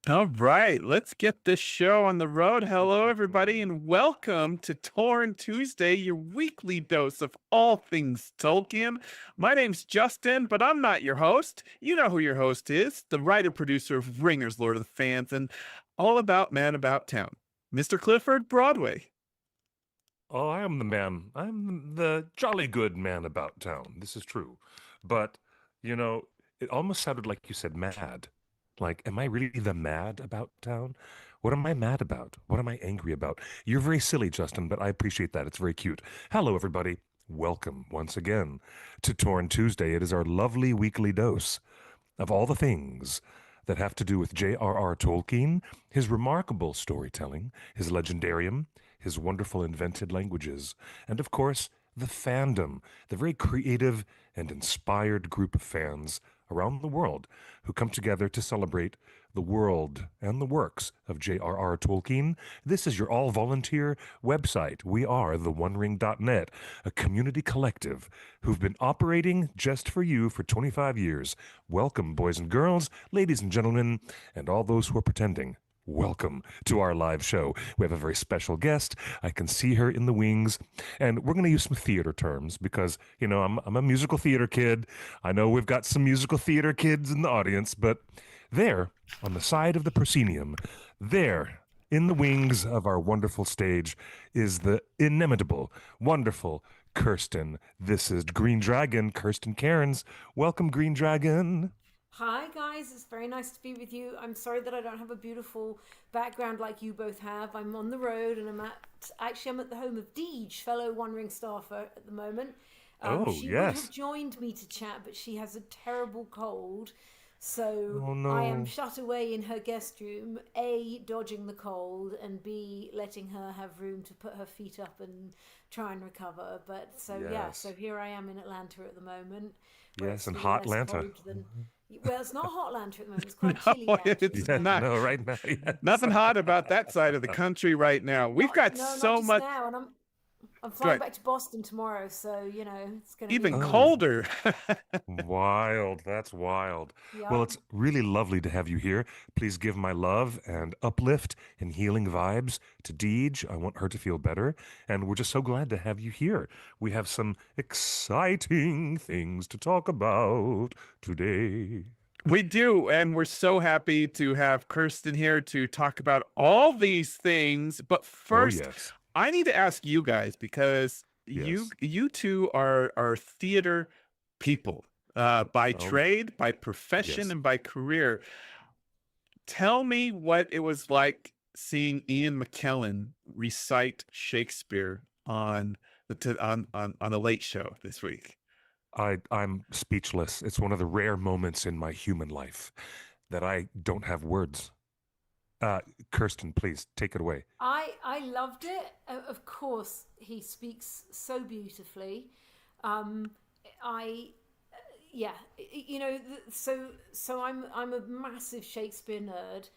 All right, let's get this show on the road. Hello, everybody, and welcome to Torn Tuesday, your weekly dose of all things Tolkien. My name's Justin, but I'm not your host. You know who your host is, the writer producer of Ringers, Lord of the Fans, and All About Man About Town, Mr. Clifford Broadway. Oh, I am the man. I'm the jolly good man about town. This is true. But, you know, it almost sounded like you said mad. Like, am I really the mad about town? What am I mad about? What am I angry about? You're very silly, Justin, but I appreciate that. It's very cute. Hello, everybody. Welcome once again to Torn Tuesday. It is our lovely weekly dose of all the things that have to do with J.R.R. Tolkien, his remarkable storytelling, his legendarium, his wonderful invented languages, and of course, the fandom, the very creative and inspired group of fans around the world who come together to celebrate the world and the works of J.R.R. Tolkien. This is your all volunteer website. We are theonering.net, a community collective who've been operating just for you for 25 years. Welcome, boys and girls, ladies and gentlemen, and all those who are pretending. Welcome to our live show. We have a very special guest. I can see her in the wings, and we're going to use some theater terms because, I'm a musical theater kid. I know we've got some musical theater kids in the audience, but there, on the side of the proscenium, there, in the wings of our wonderful stage, is the inimitable, wonderful Kirsten. This is Green Dragon, Kirsten Cairns. Welcome, Green Dragon. Hi guys, it's very nice to be with you. I'm sorry that I don't have a beautiful background like you both have. I'm on the road and I'm at the home of Deej, fellow One Ring staffer at the moment. Oh, She would have yes. joined me to chat, but she has a terrible cold. So Oh, I am no. shut away in her guest room, A, dodging the cold, and B, letting her have room to put her feet up and try and recover. But so, yeah, Yes. so here I am in Atlanta at the moment, where Yes, it's and still hot less Atlanta. cold than. Well, it's not hot Atlanta at the moment. It's No, quite chilly actually at it's the Yeah, not. moment. no, right now, yes. Nothing hot about that side of the country right now. We've Not got no, not so just much. now. And I'm Go flying ahead. back to Boston tomorrow, so it's going to be Even amazing. Oh, colder. wild. That's wild. Well, Yep. it's really lovely to have you here. Please give my love and uplift and healing vibes to Deej. I want her to feel better. And we're just so glad to have you here. We have some exciting things to talk about today. We do, and we're so happy to have Kirsten here to talk about all these things. But Oh, first, yes. I need to ask you guys because you Yes. you two are theater people by Oh, trade, by profession, yes. and by career. Tell me what it was like seeing Ian McKellen recite Shakespeare on on the Late Show this week. I'm speechless. It's one of the rare moments in my human life that I don't have words. Uh, Kirsten, please take it away. I loved it. Of course, he speaks so beautifully. Um, I yeah, so I'm a massive Shakespeare nerd.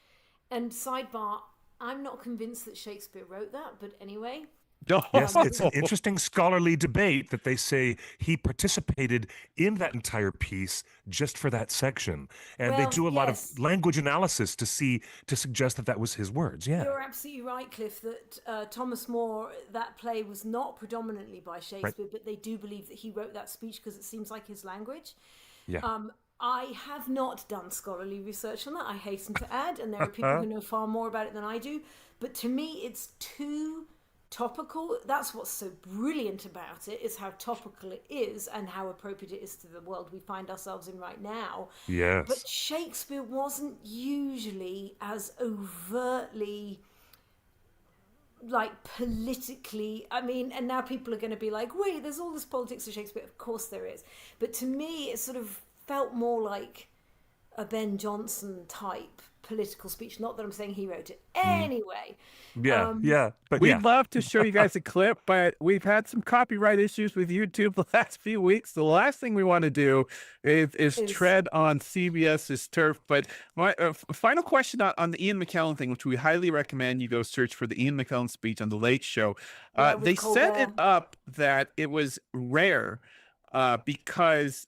And sidebar, I'm not convinced that Shakespeare wrote that, but anyway. Yes, Um, it's an interesting scholarly debate that they say he participated in that entire piece just for that section. And they well, do a lot of yes, language analysis to suggest that that was his words. Yeah. you're absolutely right, Cliff, that Thomas More, that play was not predominantly by Right. Shakespeare, but they do believe that he wrote that speech because it seems like his language. Yeah. I have not done scholarly research on that, I hasten to add, and there are people who know far more about it than I do. But to me, it's too topical. That's what's so brilliant about it, is how topical it is and how appropriate it is to the world we find ourselves in right now. Yes. But Shakespeare wasn't usually as overtly like politically, I mean, and now people are going to be like, wait, there's all this politics of Shakespeare. Of course there is, but to me it sort of felt more like a Ben Jonson type political speech. Not that I'm saying he wrote it Mm. anyway. Yeah. um Yeah. But We'd yeah. love to show you guys a clip, but we've had some copyright issues with YouTube the last few weeks. The last thing we want to do is is tread on CBS's turf. But my final question on the Ian McKellen thing, which we highly recommend you go search for the Ian McKellen speech on the Late Show. Yeah, with They set it Colbert. up that it was rare because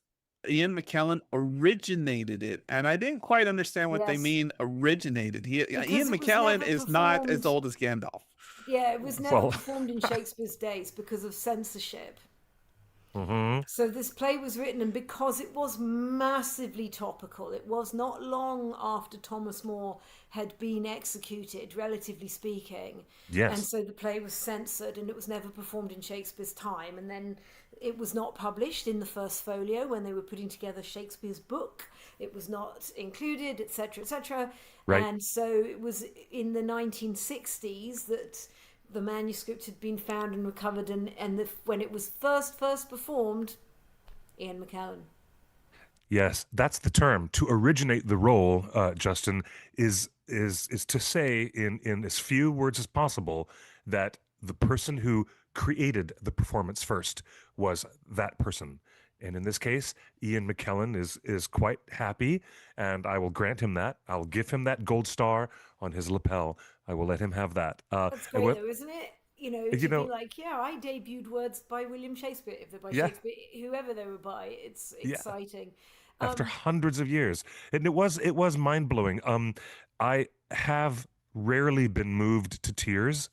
Ian McKellen originated it, and I didn't quite understand what they Yes, mean originated. because Ian it was McKellen never is not as performed. old as Gandalf. Yeah, it was never Well, performed in Shakespeare's days because of censorship. mhm. So this play was written, and because it was massively topical, it was not long after Thomas More had been executed, relatively speaking. And Yes. so the play was censored and it was never performed in Shakespeare's time. And then it was not published in the first folio when they were putting together Shakespeare's book. It was not included, etc., etc. Right. And so it was in the 1960s that the manuscript had been found and recovered, and when it was first performed, Ian McKellen. Yes, that's the term. To originate the role, Justin, is to say in as few words as possible that the person who created the performance first was that person. And in this case, Ian McKellen is quite happy, and I will grant him that. I'll give him that gold star on his lapel. I will let him have that. That's And great, what though, isn't it? You know, you to be know, like, yeah, I debuted words by William Shakespeare. If they're by yeah, Shakespeare, whoever they were by, it's yeah. exciting. After Um, hundreds of years, and it was mind blowing. I have rarely been moved to tears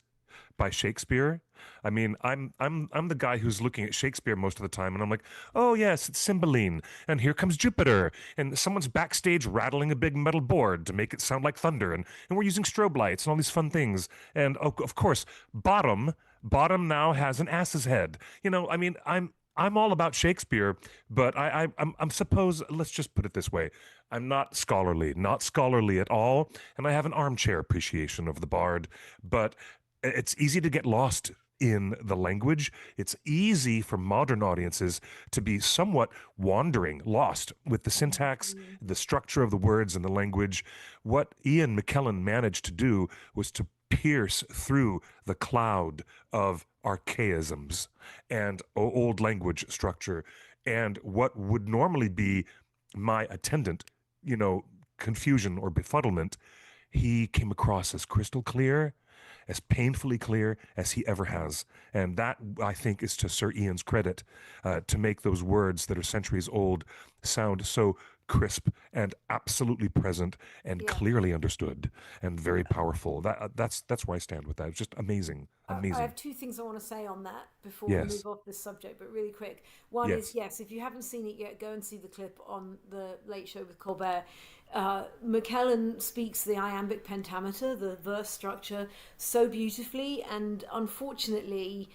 by Shakespeare. I mean, I'm the guy who's looking at Shakespeare most of the time, and I'm like, oh yes, it's Cymbeline, and here comes Jupiter, and someone's backstage rattling a big metal board to make it sound like thunder, and we're using strobe lights and all these fun things, and of course, bottom now has an ass's head. I mean, I'm all about Shakespeare, but I'm suppose let's just put it this way: I'm not scholarly at all, and I have an armchair appreciation of the bard, but it's easy to get lost in the language. It's easy for modern audiences to be somewhat wandering, lost with the syntax, the structure of the words and the language. What Ian McKellen managed to do was to pierce through the cloud of archaisms and old language structure and what would normally be my attendant, confusion or befuddlement. He came across as crystal clear, as painfully clear as he ever has. And that, I think, is to Sir Ian's credit, to make those words that are centuries old sound so crisp and absolutely present and yeah. clearly understood and very powerful. That's where I stand with that. It's just amazing, I amazing. have two things I want to say on that before we Yes, move off this subject, but really quick. One is, yes, yes, if you haven't seen it yet, go and see the clip on the Late Show with Colbert. McKellen speaks the iambic pentameter, the verse structure, so beautifully, and unfortunately,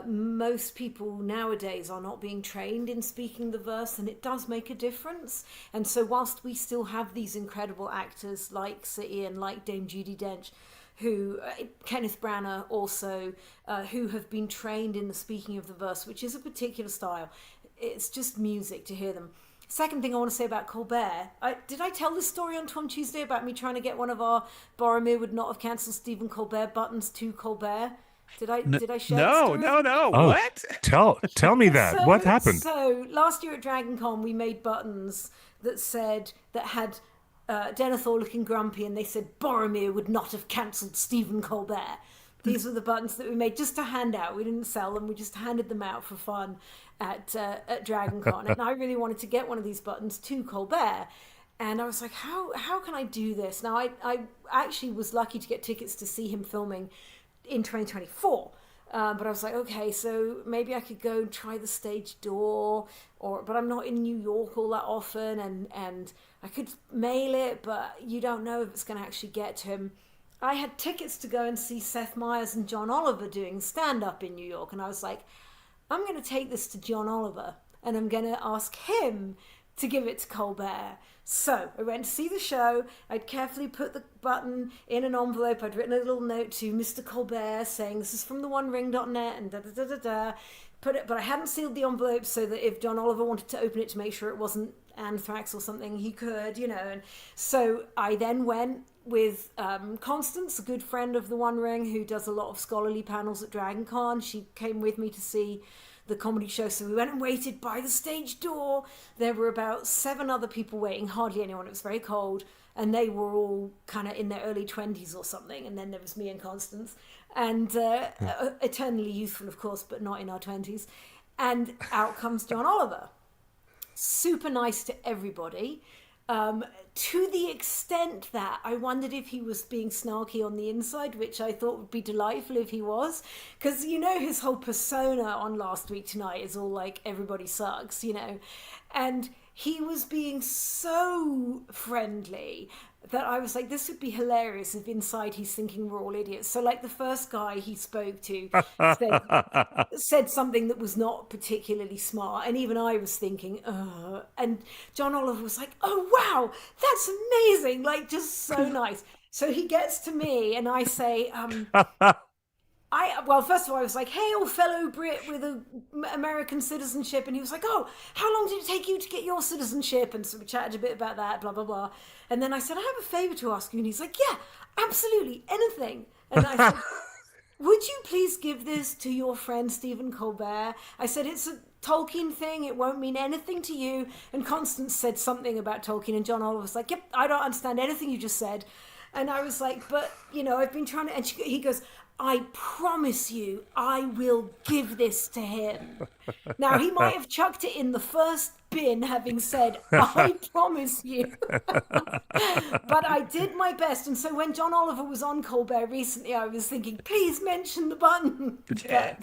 most people nowadays are not being trained in speaking the verse, and it does make a difference. And so, whilst we still have these incredible actors like Sir Ian, like Dame Judi Dench, who Kenneth Branagh also, who have been trained in the speaking of the verse, which is a particular style. It's just music to hear them. Second thing I want to say about Colbert, did I tell this story on Tom Tuesday about me trying to get one of our Boromir would not have cancelled Stephen Colbert buttons to Colbert? Did I share the No, story? no, no. oh, What? tell me that, what happened? So last year at DragonCon, we made buttons that had Denethor looking grumpy, and they said Boromir would not have cancelled Stephen Colbert. These were the buttons that we made just to hand out. We didn't sell them. We just handed them out for fun at DragonCon. And I really wanted to get one of these buttons to Colbert. And I was like, how can I do this? Now, I actually was lucky to get tickets to see him filming in 2024. But I was like, okay, so maybe I could go and try the stage door, but I'm not in New York all that often, and I could mail it, but you don't know if it's going to actually get to him. I had tickets to go and see Seth Meyers and John Oliver doing stand-up in New York, and I was like, I'm going to take this to John Oliver, and I'm going to ask him to give it to Colbert. So I went to see the show. I'd carefully put the button in an envelope. I'd written a little note to Mr. Colbert saying this is from the onering.net and da-da-da-da-da. But I hadn't sealed the envelope so that if John Oliver wanted to open it to make sure it wasn't anthrax or something, he could, And so I then went with Constance, a good friend of the One Ring, who does a lot of scholarly panels at DragonCon. She came with me to see the comedy show, so we went and waited by the stage door. There were about 7 other people waiting, hardly anyone. It was very cold, and they were all kind of in their early 20s or something, and then there was me and Constance, and eternally youthful, of course, but not in our 20s. And out comes John Oliver. super nice to everybody. To the extent that I wondered if he was being snarky on the inside, which I thought would be delightful if he was. Because, his whole persona on Last Week Tonight is all like, everybody sucks, And he was being so friendly that I was like, this would be hilarious if inside he's thinking we're all idiots. So, like, the first guy he spoke to said something that was not particularly smart, and even I was thinking, and John Oliver was like, oh wow, that's amazing, like, just so nice. So he gets to me and I say, well, first of all, I was like, hail, fellow Brit with American citizenship. And he was like, oh, how long did it take you to get your citizenship? And so we chatted a bit about that, blah, blah, blah. And then I said, I have a favor to ask you. And he's like, yeah, absolutely, anything. And I said, would you please give this to your friend Stephen Colbert? I said, it's a Tolkien thing. It won't mean anything to you. And Constance said something about Tolkien. And John Oliver was like, yep, I don't understand anything you just said. And I was like, but, I've been trying to... And he goes... I promise you, I will give this to him. Now, he might have chucked it in the first bin, having said, I promise you. But I did my best. And so when John Oliver was on Colbert recently, I was thinking, please mention the button. Yeah.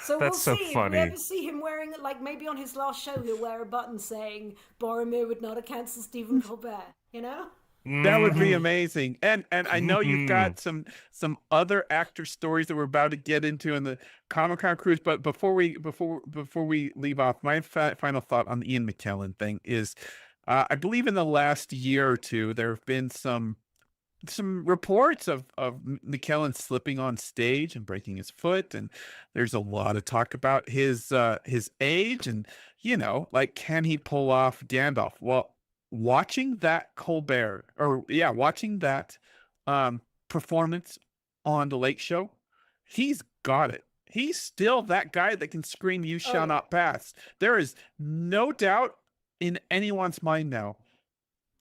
So we'll That's so see. funny. If we ever see him wearing it, like maybe on his last show, he'll wear a button saying, Boromir would not have cancelled Stephen Colbert, That would be amazing. And I know you've got some other actor stories that we're about to get into in the Comic-Con cruise, but before we leave off, my final thought on the Ian McKellen thing is, I believe in the last year or two there have been some reports of McKellen slipping on stage and breaking his foot, and there's a lot of talk about his age and like, can he pull off Gandalf? Well, watching that performance on the Late Show, he's got it. He's still that guy that can scream, "You shall not pass." There is no doubt in anyone's mind now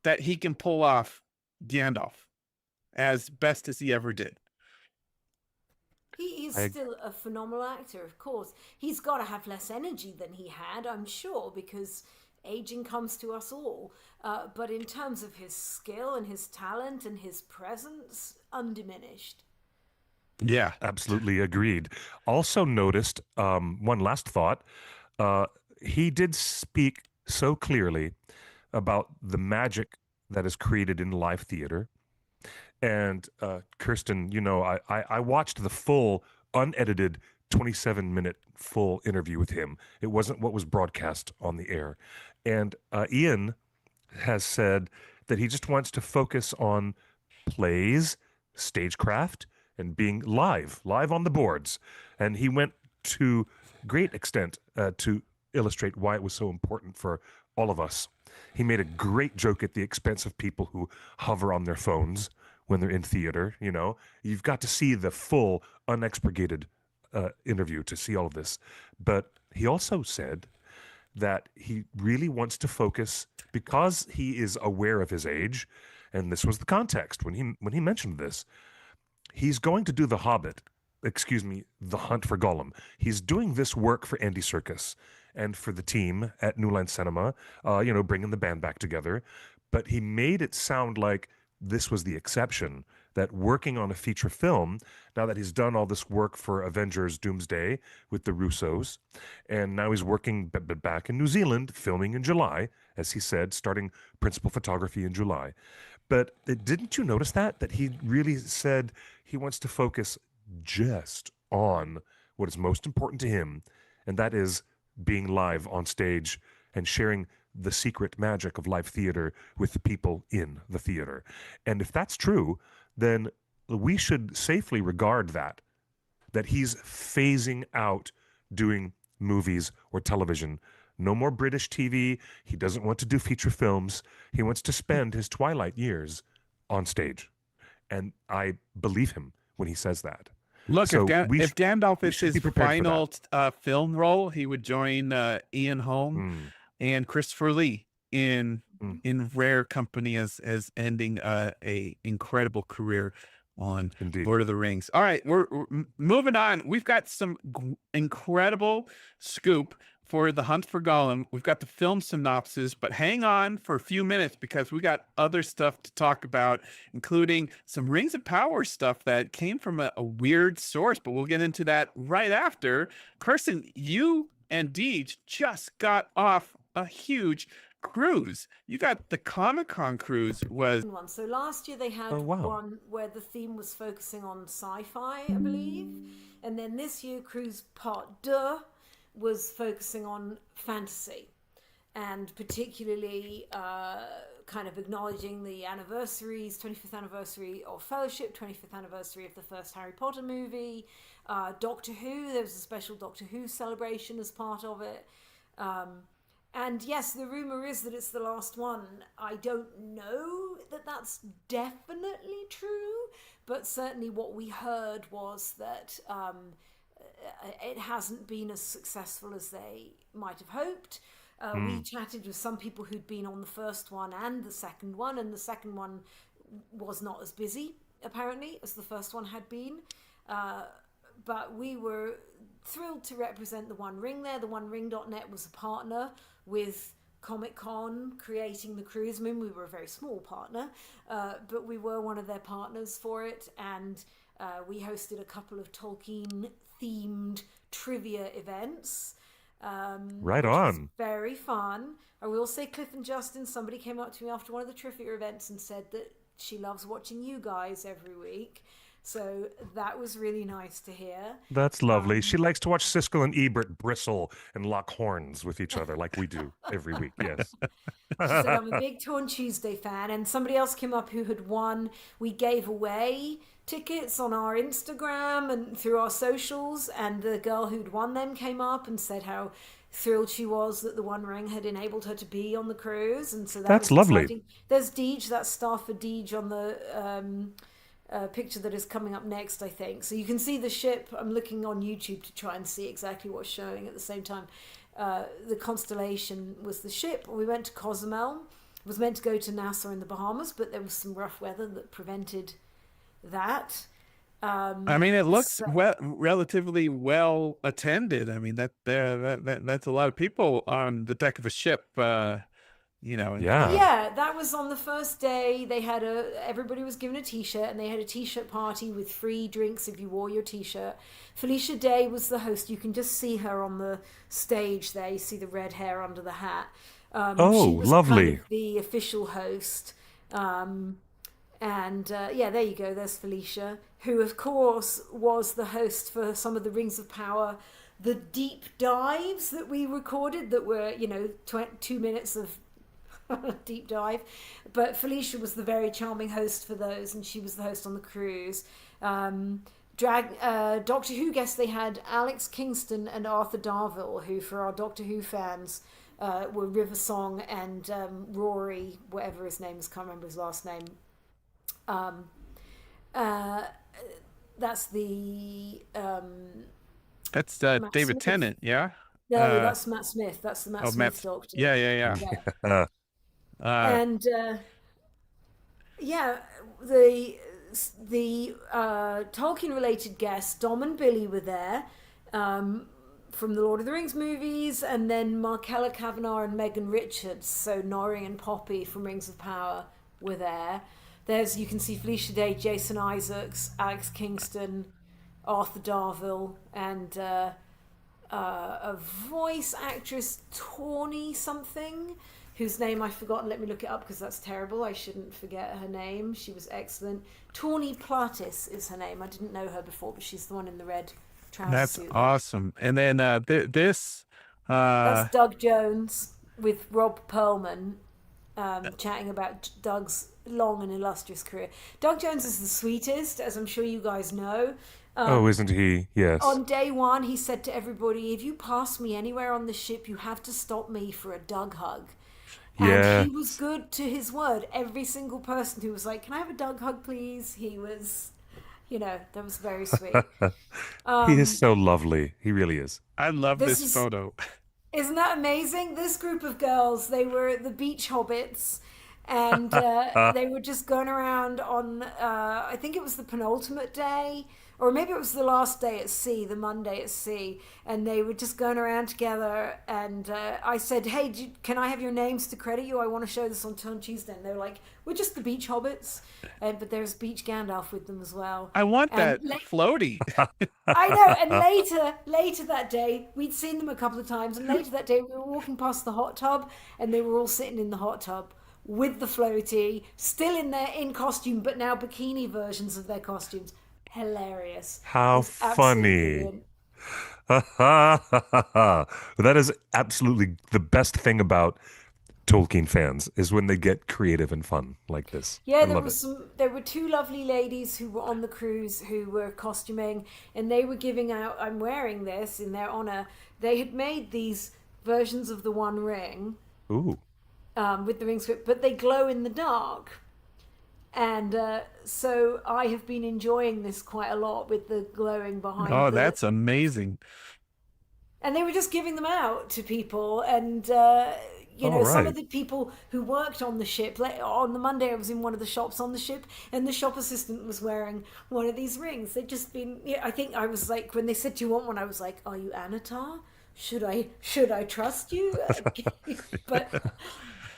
that he can pull off Gandalf as best as he ever did. He is still a phenomenal actor, of course. He's got to have less energy than he had, I'm sure, because aging comes to us all. But in terms of his skill and his talent and his presence, undiminished. Yeah, Absolutely agreed. Also noticed, one last thought, he did speak so clearly about the magic that is created in live theater. And Kirsten, I watched the full unedited 27-minute full interview with him. It wasn't what was broadcast on the air. And Ian has said that he just wants to focus on plays, stagecraft, and being live on the boards. And he went to great extent to illustrate why it was so important for all of us. He made a great joke at the expense of people who hover on their phones when they're in theater. You've got to see the full unexpurgated interview to see all of this. But he also said that he really wants to focus, because he is aware of his age, and this was the context when he mentioned this. He's going to do The Hunt for Gollum. He's doing this work for Andy Serkis and for the team at New Line Cinema, bringing the band back together. But he made it sound like this was the exception, that working on a feature film, now that he's done all this work for Avengers Doomsday with the Russos, and now he's working back in New Zealand, filming in July, as he said, starting principal photography in July. But didn't you notice that he really said he wants to focus just on what is most important to him, and that is being live on stage and sharing the secret magic of live theater with the people in the theater. And if that's true, then we should safely regard that he's phasing out doing movies or television. No more British TV. He doesn't want to do feature films. He wants to spend his twilight years on stage. And I believe him when he says that. Look, So if Gandalf is should his be prepared for final film role, he would join Ian Holm and Christopher Lee in rare company as ending a incredible career on Indeed. Lord of the Rings. All right, we're moving on. We've got some incredible scoop for The Hunt for Gollum. We've got the film synopsis, but hang on for a few minutes because we got other stuff to talk about, including some Rings of Power stuff that came from a weird source, but we'll get into that right after. Kirsten, you and Deej just got off a huge cruise. You got the Comic-Con cruise was one. So last year they had Oh, wow. one where the theme was focusing on sci-fi, I believe, and then this year Cruise Part 2 was focusing on fantasy, and particularly kind of acknowledging the anniversaries, 25th anniversary of Fellowship, 25th anniversary of the first Harry Potter movie, Doctor Who. There was a special Doctor Who celebration as part of it. And yes, the rumor is that it's the last one. I don't know that that's definitely true, but certainly what we heard was that it hasn't been as successful as they might have hoped. We chatted with some people who'd been on the first one and the second one, and the second one was not as busy, apparently, as the first one had been. But we were thrilled to represent the One Ring there. The OneRing.net was a partner with Comic-Con creating the cruise. I mean, we were a very small partner, but we were one of their partners for it, and we hosted a couple of Tolkien-themed trivia events. Right on. Very fun. I will say, Cliff and Justin, somebody came up to me after one of the trivia events and said that she loves watching you guys every week. So that was really nice to hear. That's lovely. She likes to watch Siskel and Ebert bristle and lock horns with each other like we do every week. Yes. She said, I'm a big Torn Tuesday fan. And somebody else came up who had won. We gave away tickets on our Instagram and through our socials. And the girl who'd won them came up and said how thrilled she was that the One Ring had enabled her to be on the cruise. And so that's was lovely. Exciting. There's Deej, that's Stafford Deej on the picture that is coming up next, I think. So you can see the ship. I'm looking on YouTube to try and see exactly what's showing at the same time. The Constellation was the ship. We went to Cozumel. It was meant to go to Nassau in the Bahamas, but there was some rough weather that prevented that. I mean, it looks relatively well attended. I mean, that's a lot of people on the deck of a ship. Yeah, that was on the first day. They had everybody was given a t-shirt, and they had a t-shirt party with free drinks if you wore your t-shirt. Felicia Day was the host. You can just see her on the stage there. You see the red hair under the hat. She was lovely. kind of the official host. There you go. There's Felicia, who of course was the host for some of the Rings of Power, the deep dives that we recorded that were 2 minutes of deep dive, but Felicia was the very charming host for those, and she was the host on the cruise. Doctor Who guests, they had Alex Kingston and Arthur Darvill, who for our Doctor Who fans were River Song and Rory, whatever his name is, can't remember his last name. That's the that's David Smith. Tennant, yeah. No, that's Matt Smith. That's the Matt Smith Doctor. Yeah. And the Tolkien-related guests, Dom and Billy, were there from the Lord of the Rings movies, and then Markella Kavanagh and Megan Richards, so Norrie and Poppy from Rings of Power, were there. You can see Felicia Day, Jason Isaacs, Alex Kingston, Arthur Darvill, and a voice actress, Tawny something, whose name I've forgotten. Let me look it up because that's terrible. I shouldn't forget her name. She was excellent. Tawny Platis is her name. I didn't know her before, but she's the one in the red trouser That's suit. awesome. And then this... that's Doug Jones with Rob Perlman chatting about Doug's long and illustrious career. Doug Jones is the sweetest, as I'm sure you guys know. Isn't he? Yes. On day one, he said to everybody, if you pass me anywhere on the ship, you have to stop me for a Doug hug. And he was good to his word. Every single person who was like, can I have a Doug hug, please? He was, that was very sweet. He is so lovely. He really is. I love this photo. Isn't that amazing? This group of girls, they were the beach hobbits. And they were just going around on, I think it was the penultimate day, or maybe it was the last day at sea, the Monday at sea, and they were just going around together. And I said, "Hey, can I have your names to credit you? I want to show this on Turn Tuesday." And they're like, "We're just the beach hobbits," but there's Beach Gandalf with them as well. I want And that floaty. I know. And later that day, we'd seen them a couple of times, and later that day, we were walking past the hot tub, and they were all sitting in the hot tub with the floaty, still in costume, but now bikini versions of their costumes. Hilarious. How It's absolutely funny. brilliant. That is absolutely the best thing about Tolkien fans is when they get creative and fun like this. Yeah, I love it. there were two lovely ladies who were on the cruise who were costuming, and they were giving out, I'm wearing this in their honor. They had made these versions of the One Ring, Ooh. with the ring script, but they glow in the dark. And so I have been enjoying this quite a lot with the glowing behind Oh, the. that's amazing. And they were just giving them out to people. And, All some of right. the people who worked on the ship, like on the Monday, I was in one of the shops on the ship, and the shop assistant was wearing one of these rings. They'd just been, yeah, I think I was like, when they said, "Do you want one?" I was like, "Are you Anatar? Should I trust you?" but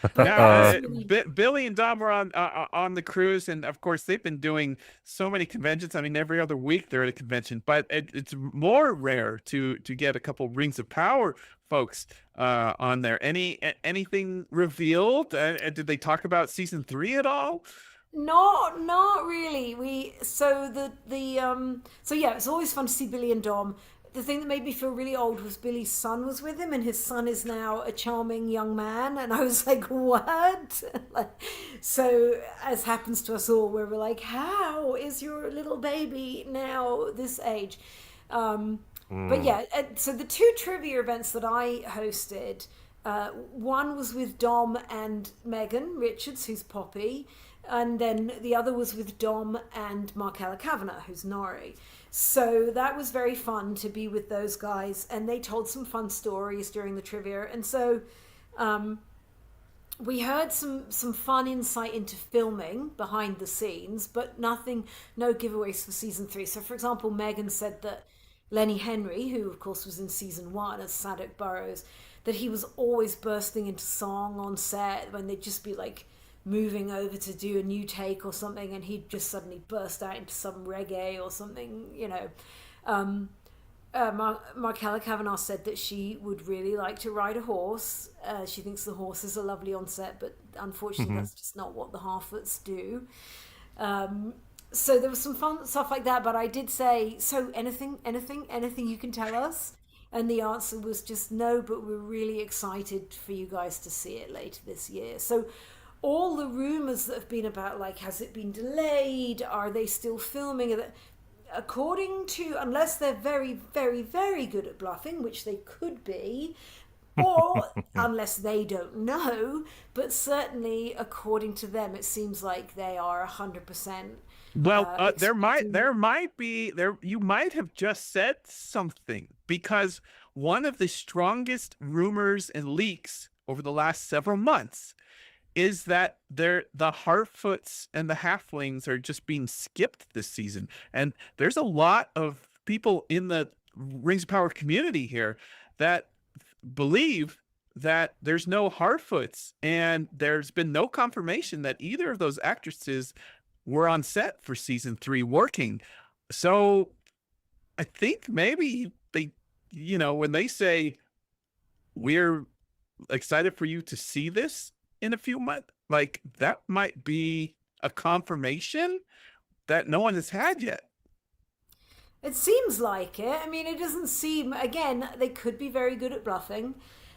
but that Yeah, was really. Billy and Dom were on the cruise, and of course they've been doing so many conventions. I mean, every other week they're at a convention, but it's more rare to get a couple Rings of Power folks on there. Anything revealed? Did they talk about season 3 at all? Not really. So yeah, it's always fun to see Billy and Dom. The thing that made me feel really old was Billy's son was with him, and his son is now a charming young man, and I was like, "What?" Like, so as happens to us all, where we're like, "How is your little baby now this age?" But Mm. yeah, so the two trivia events that I hosted, one was with Dom and Megan Richards, who's Poppy, and then the other was with Dom and Markella Kavanagh, who's Nori. So that was very fun to be with those guys, and they told some fun stories during the trivia. And so we heard some fun insight into filming behind the scenes, but no giveaways for season 3. So, for example, Megan said that Lenny Henry, who of course was in season 1 as Sadok Burrows, that he was always bursting into song on set when they'd just be like moving over to do a new take or something, and he'd just suddenly burst out into some reggae or something. Markella Kavanagh said that she would really like to ride a horse. She thinks the horses are lovely on set, but unfortunately, Mhm. that's just not what the Harfoots do. So there was some fun stuff like that, but I did say, "So anything you can tell us?" And the answer was just no, but we're really excited for you guys to see it later this year. So all the rumors that have been about, like, has it been delayed? Are they still filming? According to, unless they're very, very, very good at bluffing, which they could be, or unless they don't know, but certainly according to them, it seems like they are 100% Well, expecting. there might be there you might have just said something, because one of the strongest rumors and leaks over the last several months is that the Harfoots and the Halflings are just being skipped this season. And there's a lot of people in the Rings of Power community here that believe that there's no Harfoots, and there's been no confirmation that either of those actresses were on set for season 3 working. So I think maybe they, when they say we're excited for you to see this in a few months, like that might be a confirmation that no one has had yet. It seems like it. I mean, it doesn't seem. Again, they could be very good at bluffing,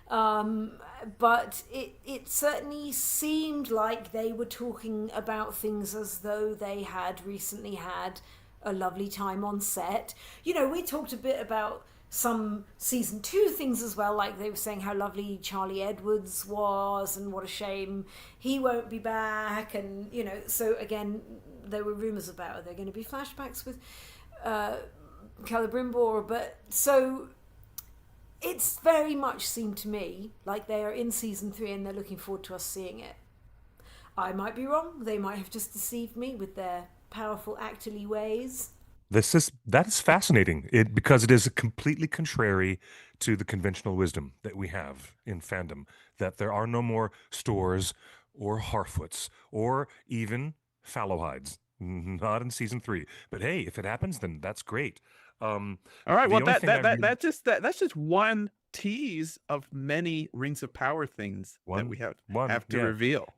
um, but it certainly seemed like they were talking about things as though they had recently had a lovely time on set. We talked a bit about some season 2 things as well, like they were saying how lovely Charlie Edwards was and what a shame he won't be back. And so again, there were rumors about, are there going to be flashbacks with uh, Celebrimbor? But so it's very much seemed to me like they are in season 3 and they're looking forward to us seeing it. I might be wrong. They might have just deceived me with their powerful actorly ways. That is fascinating. Because it is completely contrary to the conventional wisdom that we have in fandom, that there are no more stores or Harfoots or even Fallowhides. Not in season 3. But hey, if it happens, then that's great. All right. Well, The only thing I really- that's just one tease of many Rings of Power things that we have to yeah. reveal.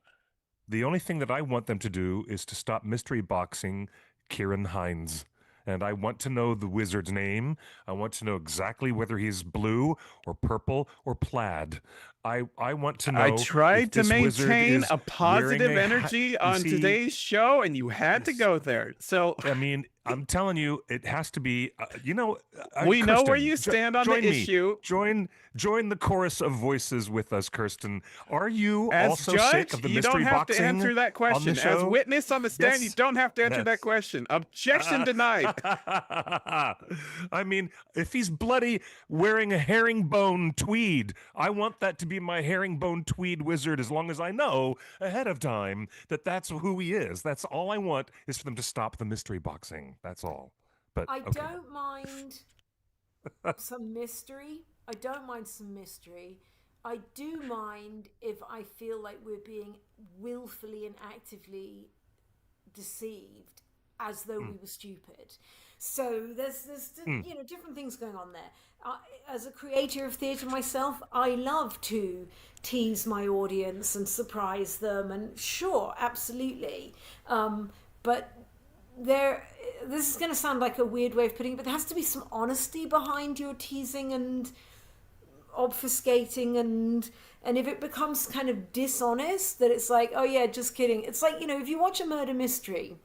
The only thing that I want them to do is to stop mystery boxing Kieran Hines. And I want to know the wizard's name. I want to know exactly whether he's blue or purple or plaid. I want to know. I tried if to this wizard maintain is a positive wearing energy you on see, today's show, and you had to Yes. go there. So I mean, I'm telling you, it has to be. we know where Kirsten, you stand on the join me. issue. Join the chorus of voices with us, Kirsten. Are you As also judge, sick of the you mystery don't have boxing to answer that on the question. As show? witness on the stand, you Yes. don't have to answer Yes. that question. Objection denied. I mean, if he's bloody wearing a herringbone tweed, I want that to be my herringbone tweed wizard as long as I know ahead of time that that's who he is. That's all I want is for them to stop the mystery boxing. That's all. But I okay. don't mind some mystery. I don't mind some mystery. I do mind if I feel like we're being willfully and actively deceived as though we were stupid. So there's different things going on there. As a creator of theatre myself, I love to tease my audience and surprise them, and sure, absolutely. But this is going to sound like a weird way of putting it, but there has to be some honesty behind your teasing and obfuscating, and if it becomes kind of dishonest, that it's like, oh yeah, just kidding. It's like, if you watch a murder mystery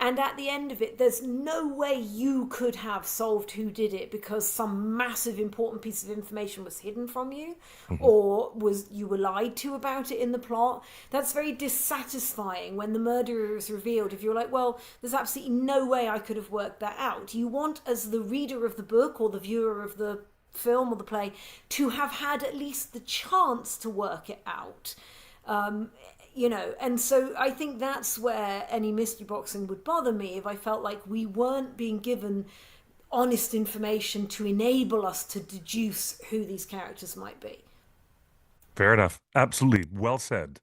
and at the end of it there's no way you could have solved who did it because some massive important piece of information was hidden from you, or you were lied to about it in the plot. That's very dissatisfying when the murderer is revealed. If you're like, well, there's absolutely no way I could have worked that out. You want, as the reader of the book or the viewer of the film or the play, to have had at least the chance to work it out. And so I think that's where any mystery boxing would bother me, if I felt like we weren't being given honest information to enable us to deduce who these characters might be. Fair enough. Absolutely. Well said.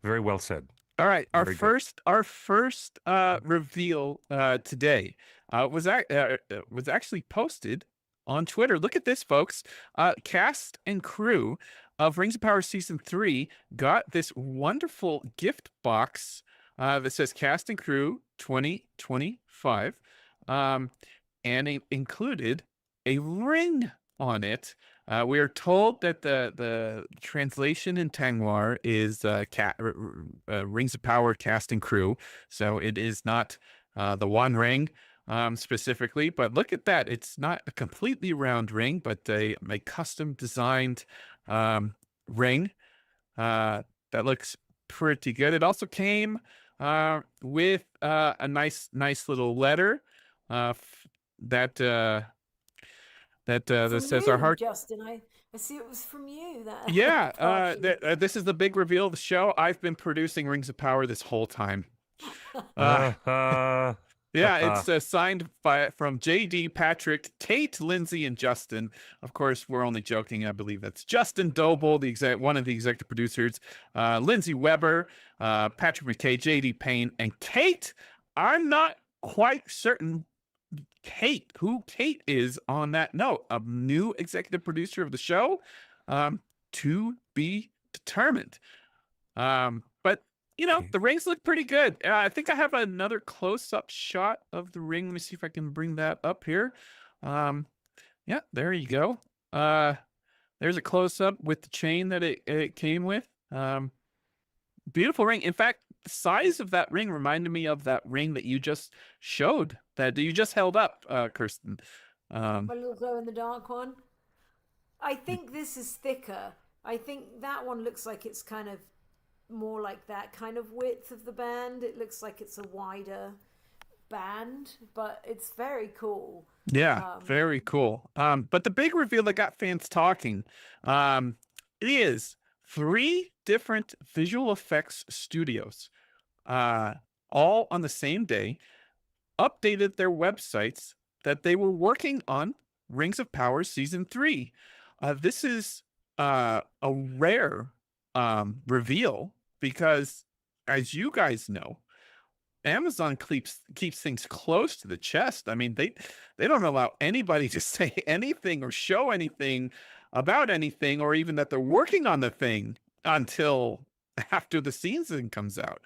Very well said. All right, our Very first reveal today was actually posted on Twitter. Look at this, folks. Cast and crew of Rings of Power Season 3 got this wonderful gift box that says Cast and Crew 2025, and it included a ring on it. We are told that the translation in Tangwar is Rings of Power Cast and Crew, so it is not the One Ring specifically, but look at that. It's not a completely round ring, but a custom designed ring that looks pretty good. It also came with a nice little letter that says our heart. Justin, I see it was from you. That Yeah, this is the big reveal of the show. I've been producing Rings of Power this whole time. Yeah, it's signed from JD, Patrick, Tate, Lindsay, and Justin. Of course, we're only joking. I believe that's Justin Doble, one of the executive producers, Lindsay Weber, Patrick McKay, JD Payne, and Kate. I'm not quite certain who Kate is on that note. A new executive producer of the show, to be determined. But the rings look pretty good. I think I have another close-up shot of the ring. Let me see if I can bring that up here. Yeah, there you go. There's a close-up with the chain that it came with. Beautiful ring. In fact, the size of that ring reminded me of that ring that you just showed, that you just held up, Kirsten. My little glow-in-the-dark one. I think this is thicker. I think that one looks like it's kind of more like that kind of width of the band. It looks like it's a wider band, but it's very cool. Yeah, very cool. But the big reveal that got fans talking is 3 different visual effects studios, all on the same day, updated their websites that they were working on Rings of Power Season 3. This is a rare reveal because, as you guys know, Amazon keeps things close to the chest. I mean, they don't allow anybody to say anything or show anything about anything, or even that they're working on the thing until after the season comes out.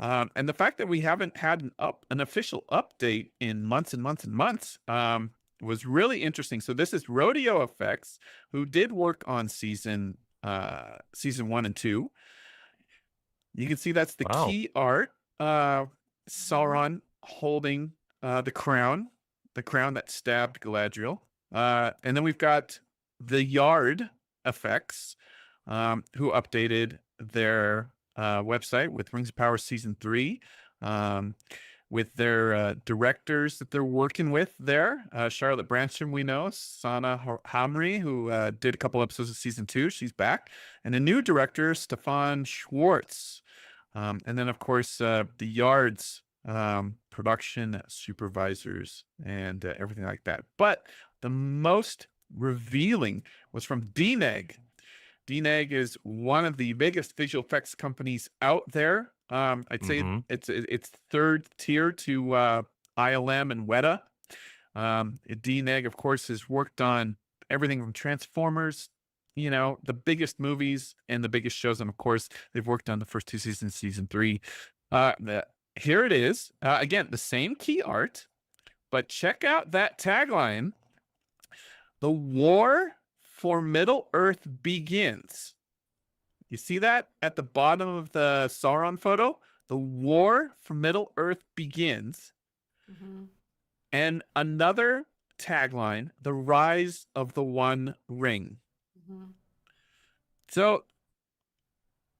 And the fact that we haven't had an official update in months and months and months was really interesting. So this is Rodeo Effects, who did work on season 1 and 2. You can see that's the Wow. key art. Sauron holding the crown that stabbed Galadriel. And then we've got the Yard Effects, who updated their website with Rings of Power Season 3, with their directors that they're working with there. Charlotte Branstrom, we know, Sana Hamri, who did a couple episodes of Season 2. She's back. And a new director, Stefan Schwartz. And then, of course, the Yard's production supervisors and everything like that. But the most revealing was from DNEG. DNEG is one of the biggest visual effects companies out there. I'd say it's third tier to ILM and Weta. DNEG, of course, has worked on everything from Transformers, the biggest movies and the biggest shows. And of course, they've worked on the first 2 seasons, Season 3. Here it is. Again, the same key art, but check out that tagline. The war for Middle Earth begins. You see that at the bottom of the Sauron photo? The war for Middle Earth begins. Mm-hmm. And another tagline, the rise of the One Ring. Mm-hmm. So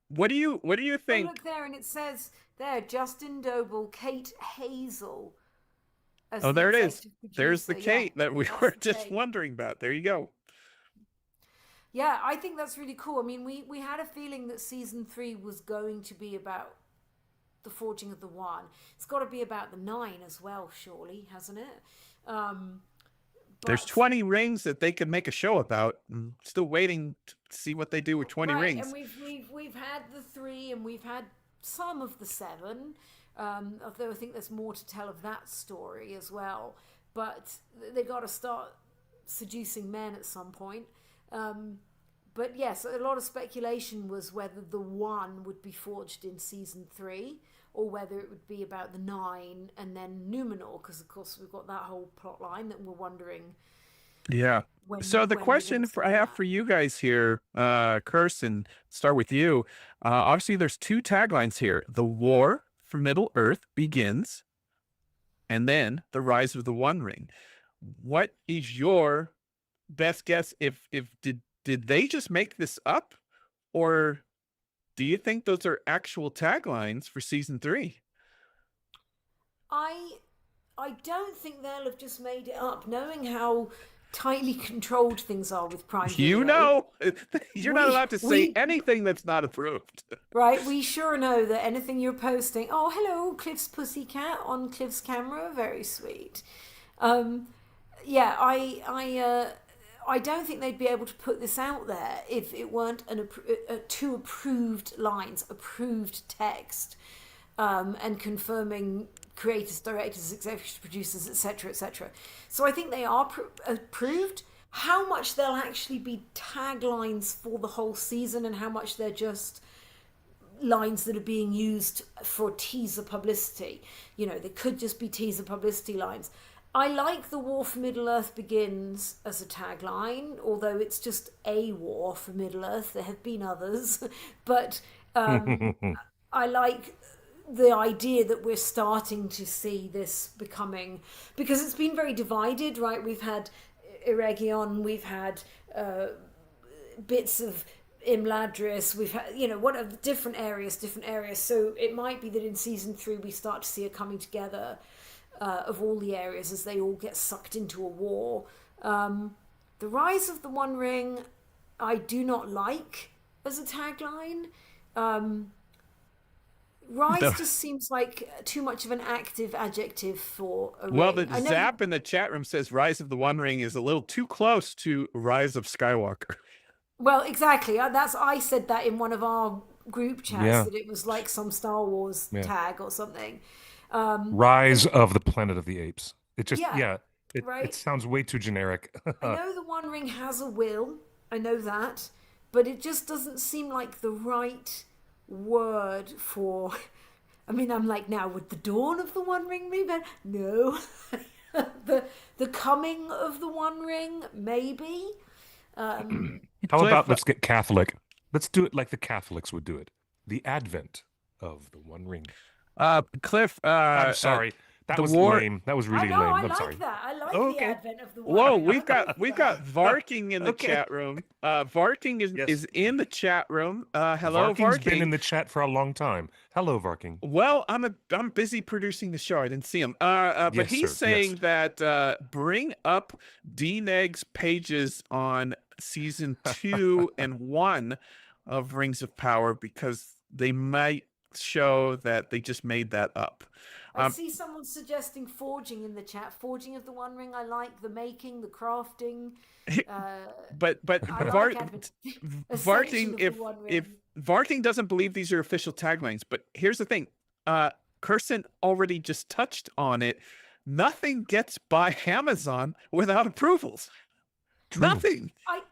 what do you think? Oh, look there, and it says there, Justin Doble, Kate Hazel. Oh, there it is. There's the Kate that we were just wondering about. There you go. Yeah, I think that's really cool. I mean, we had a feeling that Season 3 was going to be about the forging of the One. It's got to be about the 9 as well, surely, hasn't it? There's 20 rings that they could make a show about. I'm still waiting to see what they do with 20 rings. And we've had the 3, and we've had some of the 7. Although I think there's more to tell of that story as well. But they got to start seducing men at some point. But yes, a lot of speculation was whether the 1 would be forged in Season 3, or whether it would be about the 9 and then Numenor, because of course we've got that whole plot line that we're wondering. Yeah. So the question I have for you guys here, Kirsten, start with you. Obviously, there's 2 taglines here: the war for Middle Earth begins, and then the rise of the One Ring. What is your best guess? If did they just make this up, or do you think those are actual taglines for Season 3? I don't think they'll have just made it up, knowing how tightly controlled things are with Prime Video. You're not allowed to say anything that's not approved. Right, we sure know that anything you're posting, oh, hello, Cliff's pussycat on Cliff's camera, very sweet. Yeah, I don't think they'd be able to put this out there if it weren't 2 approved lines, approved text, and confirming creators, directors, executive producers, etc., etc. So I think they are approved. How much they'll actually be taglines for the whole season, and how much they're just lines that are being used for teaser publicity. They could just be teaser publicity lines. I like the war for Middle Earth begins as a tagline, although it's just a war for Middle Earth. There have been others, but I like the idea that we're starting to see this becoming, because it's been very divided, right? We've had Eregion, we've had bits of Imladris, we've had, what are different areas. So it might be that in Season 3 we start to see a coming together of all the areas as they all get sucked into a war. The rise of the One Ring, I do not like as a tagline. Rise No. just seems like too much of an active adjective for a Well, ring. the I know. Zap in the chat room says Rise of the One Ring is a little too close to Rise of Skywalker. Well, exactly. I said that in one of our group chats Yeah. that it was like some Star Wars Yeah. tag or something. Rise of the Planet of the Apes. It just Yeah, it right. sounds way too generic. I know the One Ring has a will. I know that, but it just doesn't seem like the right word for. I mean, I'm like, now would the dawn of the One Ring be better? No. the coming of the One Ring, maybe. How Cliff, about let's get Catholic? Let's do it like the Catholics would do it. The advent of the One Ring. Cliff, I'm sorry. That the was war- lame. That was I really know, lame. I I'm like sorry. that. I like Okay. the advent of the One Whoa, Ring. we've got Varking in the Okay. chat room. Varking is Yes. in the chat room. Hello, Varking's Varking. been in the chat for a long time. Hello, Varking. Well, I'm busy producing the show. I didn't see him. But Yes, he's sir. saying Yes. that bring up DNEG's pages on season 2 and 1 of Rings of Power because they might show that they just made that up. I see someone suggesting forging in the chat. Forging of the One Ring. I like the making, the crafting. But I like advent. Ascension Varting, of the One Ring. if Varting doesn't believe these are official taglines, but here's the thing. Kirsten already just touched on it. Nothing gets by Amazon without approvals. True. Nothing. But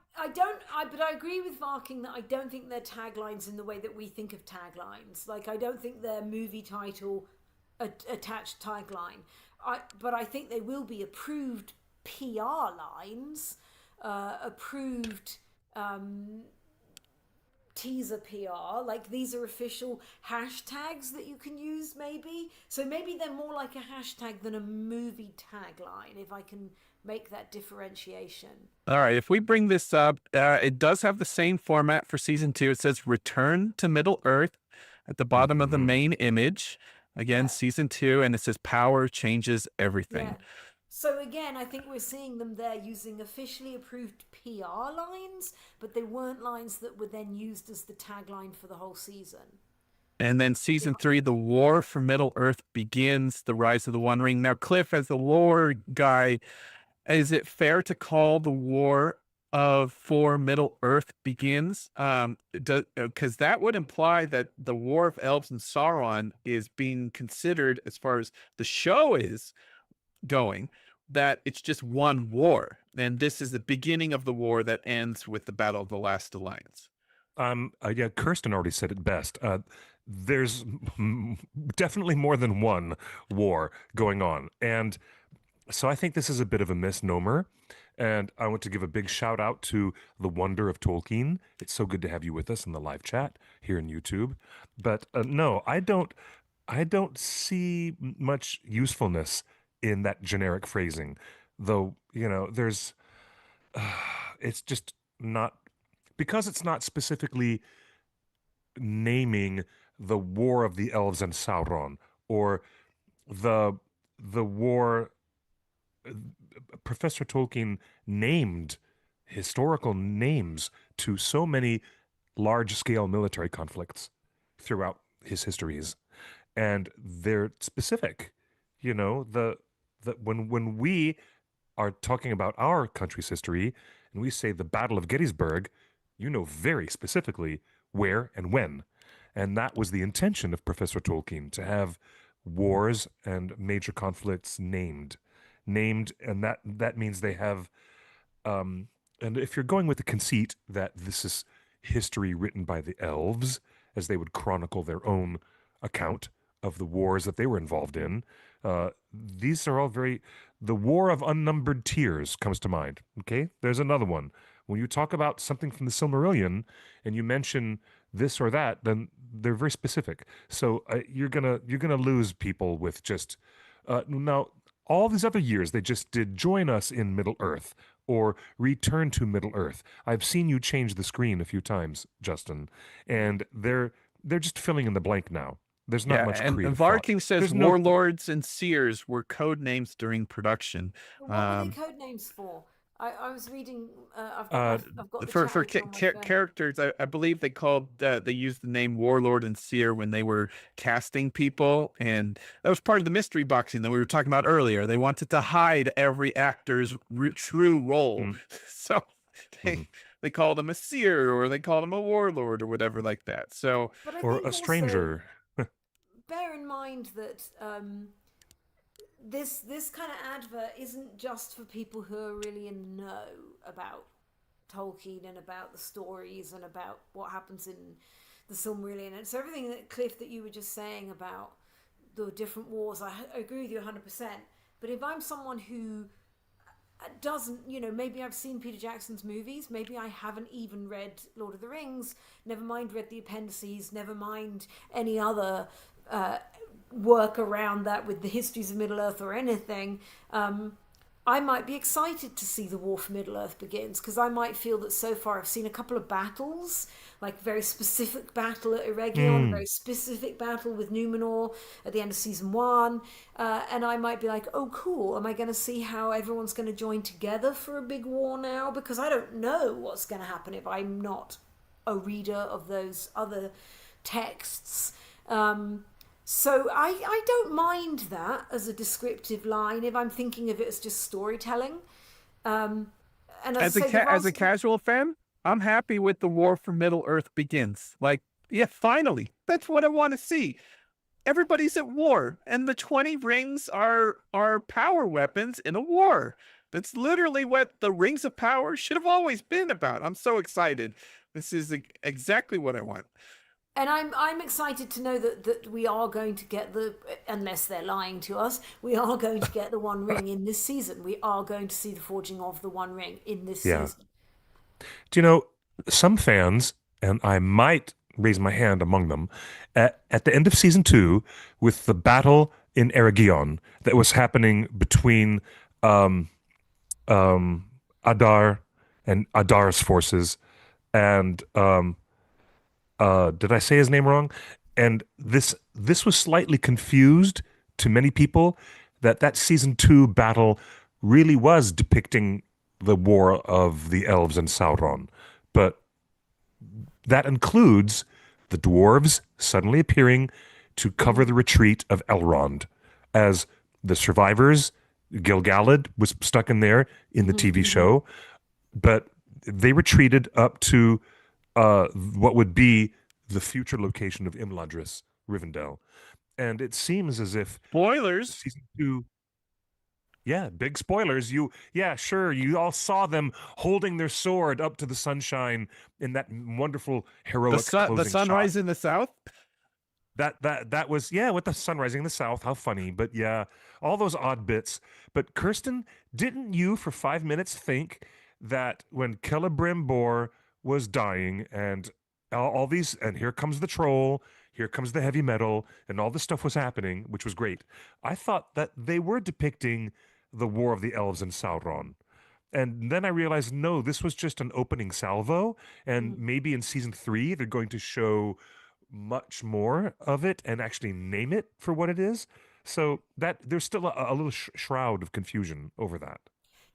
I agree with Varking that I don't think they're taglines in the way that we think of taglines. Like, I don't think they're movie title attached tagline. But I think they will be approved PR lines, approved teaser PR. Like, these are official hashtags that you can use, maybe. So maybe they're more like a hashtag than a movie tagline, if I can make that differentiation. All right, if we bring this up, it does have the same format for season 2. It says return to Middle Earth at the bottom of the main image. Again, season 2, and it says power changes everything. Yeah. So again, I think we're seeing them there using officially approved PR lines, but they weren't lines that were then used as the tagline for the whole season. And then season 3, the war for Middle Earth begins, the rise of the One Ring. Now, Cliff, as the lore guy, is it fair to call the war for Middle Earth begins? Because that would imply that the War of Elves and Sauron is being considered, as far as the show is going, that it's just one war, and this is the beginning of the war that ends with the Battle of the Last Alliance. Yeah, Kirsten already said it best. There's definitely more than one war going on, and so I think this is a bit of a misnomer. And I want to give a big shout out to the wonder of Tolkien. It's so good to have you with us in the live chat here in YouTube. But no, I don't see much usefulness in that generic phrasing, though. There's it's just not, because it's not specifically naming the War of the Elves and Sauron, or the war. Professor Tolkien named historical names to so many large-scale military conflicts throughout his histories, and they're specific. When we are talking about our country's history and we say the Battle of Gettysburg, very specifically where and when. And that was the intention of Professor Tolkien, to have wars and major conflicts named, and that means they have, and if you're going with the conceit that this is history written by the elves, as they would chronicle their own account of the wars that they were involved in, these are all the War of Unnumbered Tears comes to mind. Okay, there's another one. When you talk about something from the Silmarillion and you mention this or that, then they're very specific. So you're gonna lose people with just now. All these other years, they just did join us in Middle Earth or return to Middle Earth. I've seen you change the screen a few times, Justin, and they're just filling in the blank now. There's not much creative and thought. Varking says warlords and seers were code names during production. What were they code names for? I was reading. I've got the For chat open on my phone. characters, I believe they used the name Warlord and Seer when they were casting people, and that was part of the mystery boxing that we were talking about earlier. They wanted to hide every actor's true role, so they called him a Seer, or they called him a Warlord, or whatever like that. So, But I Or think a also, stranger. bear in mind that this kind of advert isn't just for people who are really in the know about Tolkien and about the stories and about what happens in the Silmarillion. And so everything that Cliff that you were just saying about the different wars, I agree with you 100%. But if I'm someone who doesn't, maybe I've seen Peter Jackson's movies, maybe I haven't even read Lord of the Rings, never mind read the appendices, never mind any other work around that with the histories of Middle Earth or anything, I might be excited to see the War for Middle Earth begins, because I might feel that so far I've seen a couple of battles, like very specific battle at Eregion, a very specific battle with Numenor at the end of season 1, and I might be like, oh cool, am I going to see how everyone's going to join together for a big war now? Because I don't know what's going to happen if I'm not a reader of those other texts. So I don't mind that as a descriptive line if I'm thinking of it as just storytelling. And as a casual fan, I'm happy with the War for Middle Earth begins. Like, yeah, finally, that's what I want to see. Everybody's at war, and the 20 rings are power weapons in a war. That's literally what the Rings of Power should have always been about. I'm so excited. This is exactly what I want. And I'm excited to know that we are going to get unless they're lying to us, we are going to get the One Ring in this season. We are going to see the forging of the One Ring in this season. Do you know, some fans, and I might raise my hand among them, at the end of season 2, with the battle in Eregion that was happening between Adar and Adar's forces and did I say his name wrong? And this was slightly confused to many people that season 2 battle really was depicting the war of the elves and Sauron. But that includes the dwarves suddenly appearing to cover the retreat of Elrond, as the survivors, Gil-galad was stuck in there in the TV show, but they retreated up to what would be the future location of Imladris, Rivendell. And it seems as if spoilers season 2, yeah, big spoilers. Sure, you all saw them holding their sword up to the sunshine in that wonderful heroic closing the sunrise shot. in the south. That was, yeah, with the sun rising in the south. How funny. But yeah, all those odd bits. But Kirsten, didn't you for 5 minutes think that when Celebrimbor was dying and all these, and here comes the troll, here comes the heavy metal, and all this stuff was happening, which was great, I thought that they were depicting the War of the Elves and Sauron. And then I realized, no, this was just an opening salvo, and maybe in season 3 they're going to show much more of it and actually name it for what it is. So that there's still a little shroud of confusion over that.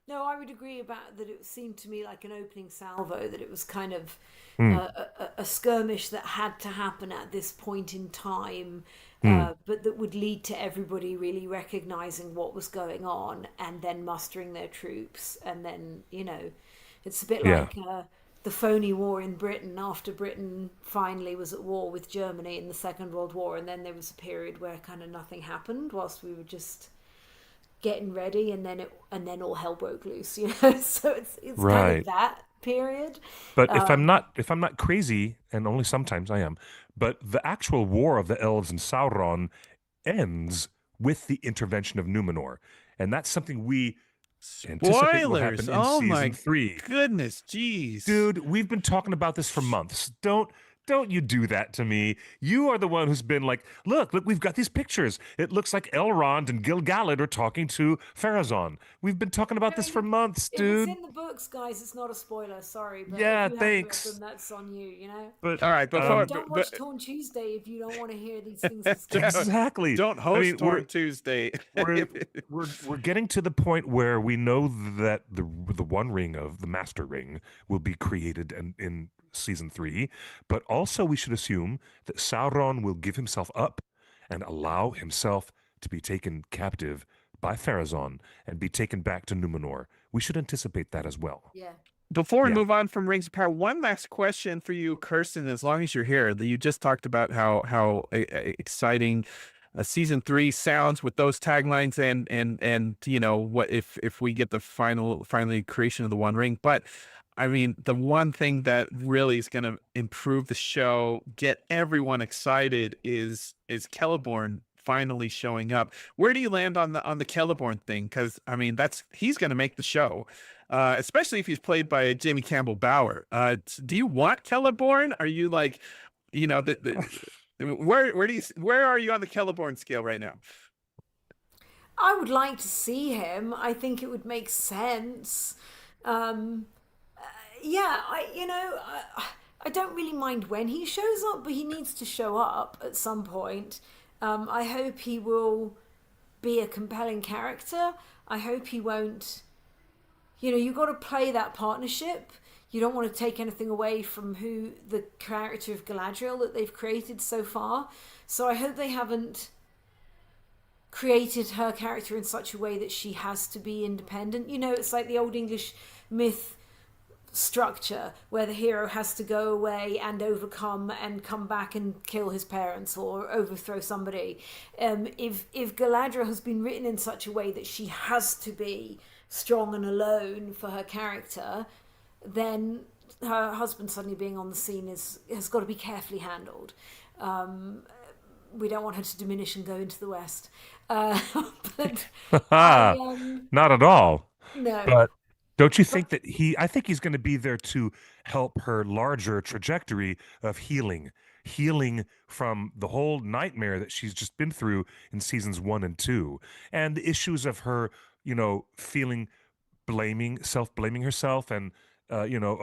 No, I would agree about that. It seemed to me like an opening salvo, that it was kind of a skirmish that had to happen at this point in time, but that would lead to everybody really recognizing what was going on and then mustering their troops. And then, it's a bit like the phony war in Britain after Britain finally was at war with Germany in the Second World War. And then there was a period where kind of nothing happened whilst we were just getting ready, and then all hell broke loose, so it's right. Kind of that period. But if I'm not crazy, and only sometimes I am, but the actual war of the elves and Sauron ends with the intervention of Numenor, and that's something we anticipate will happen in season 3. Goodness, jeez, dude, we've been talking about this for months. Don't Don't you do that to me. You are the one who's been like, look, we've got these pictures. It looks like Elrond and Gil-galad are talking to Pharazôn. We've been talking about I this mean, for months, if it's dude. in the books, guys, it's not a spoiler. Sorry, but if Yeah, you haven't read them, thanks. that's on you. You know. But All right, Don't before don't watch but Torn Tuesday if you don't want to hear these things discussed. exactly. don't I host mean, Torn Tuesday. we're we're getting to the point where we know that the One Ring of the Master Ring will be created in season 3, but also we should assume that Sauron will give himself up and allow himself to be taken captive by Pharazôn and be taken back to Numenor. We should anticipate that as well. Yeah. Before we Yeah. move on from Rings of Power, one last question for you, Kirsten. As long as you're here, that you just talked about how exciting season 3 sounds with those taglines, and you know what if we get the finally creation of the One Ring. But I mean, the one thing that really is going to improve the show, get everyone excited, is Celeborn finally showing up. Where do you land on the Celeborn thing? Because I mean, he's going to make the show. Especially if he's played by Jamie Campbell Bower. Do you want Celeborn? Are you like, you know, where are you on the Celeborn scale right now? I would like to see him. I think it would make sense. Um, yeah, I don't really mind when he shows up, but he needs to show up at some point. I hope he will be a compelling character. I hope he won't. You've got to play that partnership. You don't want to take anything away from who the character of Galadriel that they've created so far. So I hope they haven't created her character in such a way that she has to be independent. It's like the old English myth structure where the hero has to go away and overcome and come back and kill his parents or overthrow somebody. If Galadriel has been written in such a way that she has to be strong and alone for her character, then her husband suddenly being on the scene has got to be carefully handled. We don't want her to diminish and go into the West. But Not at all. no. But don't you think that I think he's going to be there to help her larger trajectory of healing from the whole nightmare that she's just been through in seasons 1 and 2, and the issues of her, feeling self-blaming herself, and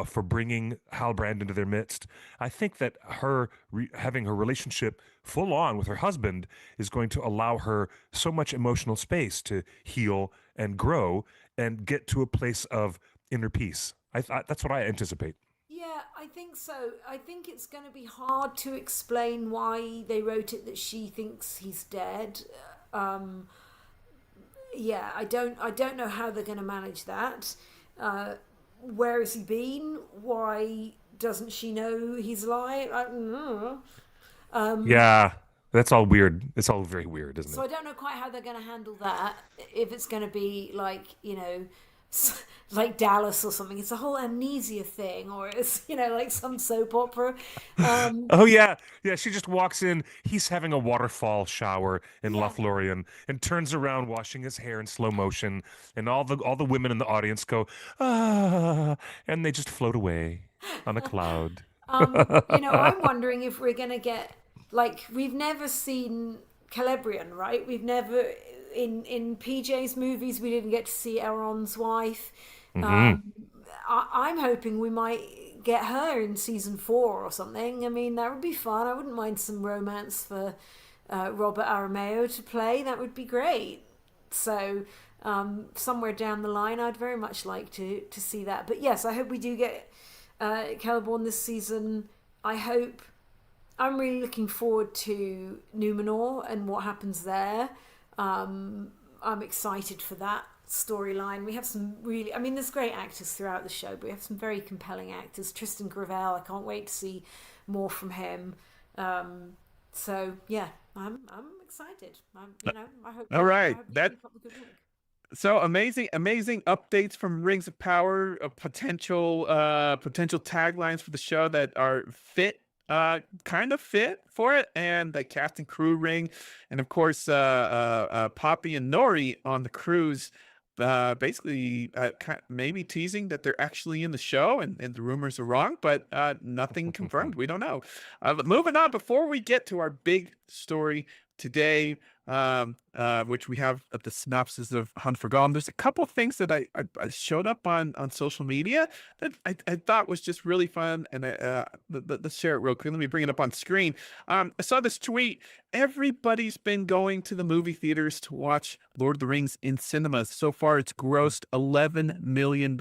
for bringing Halbrand into their midst. I think that her having her relationship full on with her husband is going to allow her so much emotional space to heal and grow and get to a place of inner peace. That's what I anticipate. Yeah, I think so. I think it's going to be hard to explain why they wrote it that she thinks he's dead. Yeah, I don't know how they're going to manage that. Where has he been? Why doesn't she know he's alive? I don't know. Yeah, that's all weird. It's all very weird, isn't So it? I don't know quite how they're going to handle that. If it's going to be like, like Dallas or something. It's a whole amnesia thing, or it's, like some soap opera. Oh yeah, yeah. She just walks in. He's having a waterfall shower in Yeah. Lothlorien and turns around, washing his hair in slow motion, and all the women in the audience go ah, and they just float away on a cloud. I'm wondering if we're going to get, like, we've never seen Celebrian, right? We've never, in PJ's movies, we didn't get to see Elrond's wife. Hmm. I'm hoping we might get her in season 4 or something. I mean, that would be fun. I wouldn't mind some romance for Robert Aramayo to play. That would be great. So somewhere down the line, I'd very much like to see that. But yes, I hope we do get Celeborn this season. I'm really looking forward to Numenor and what happens there. I'm excited for that storyline. We have some really, there's great actors throughout the show, but we have some very compelling actors. Tristan Gravel, I can't wait to see more from him. So yeah, I'm excited. I hope. All right, I hope that keep up the good work. so amazing updates from Rings of Power, potential taglines for the show that are kind of fit for it, and the cast and crew ring, and of course Poppy and Nori on the cruise. basically maybe teasing that they're actually in the show, and the rumors are wrong, but nothing confirmed. We don't know. But moving on, before we get to our big story today, which we have at the synopsis of Hunt for Gollum, there's a couple things that I showed up on social media that I thought was just really fun, and let's share it real quick. Let me bring it up on screen. I saw this tweet. Everybody's been going to the movie theaters to watch Lord of the Rings in cinemas. So far, it's grossed $11 million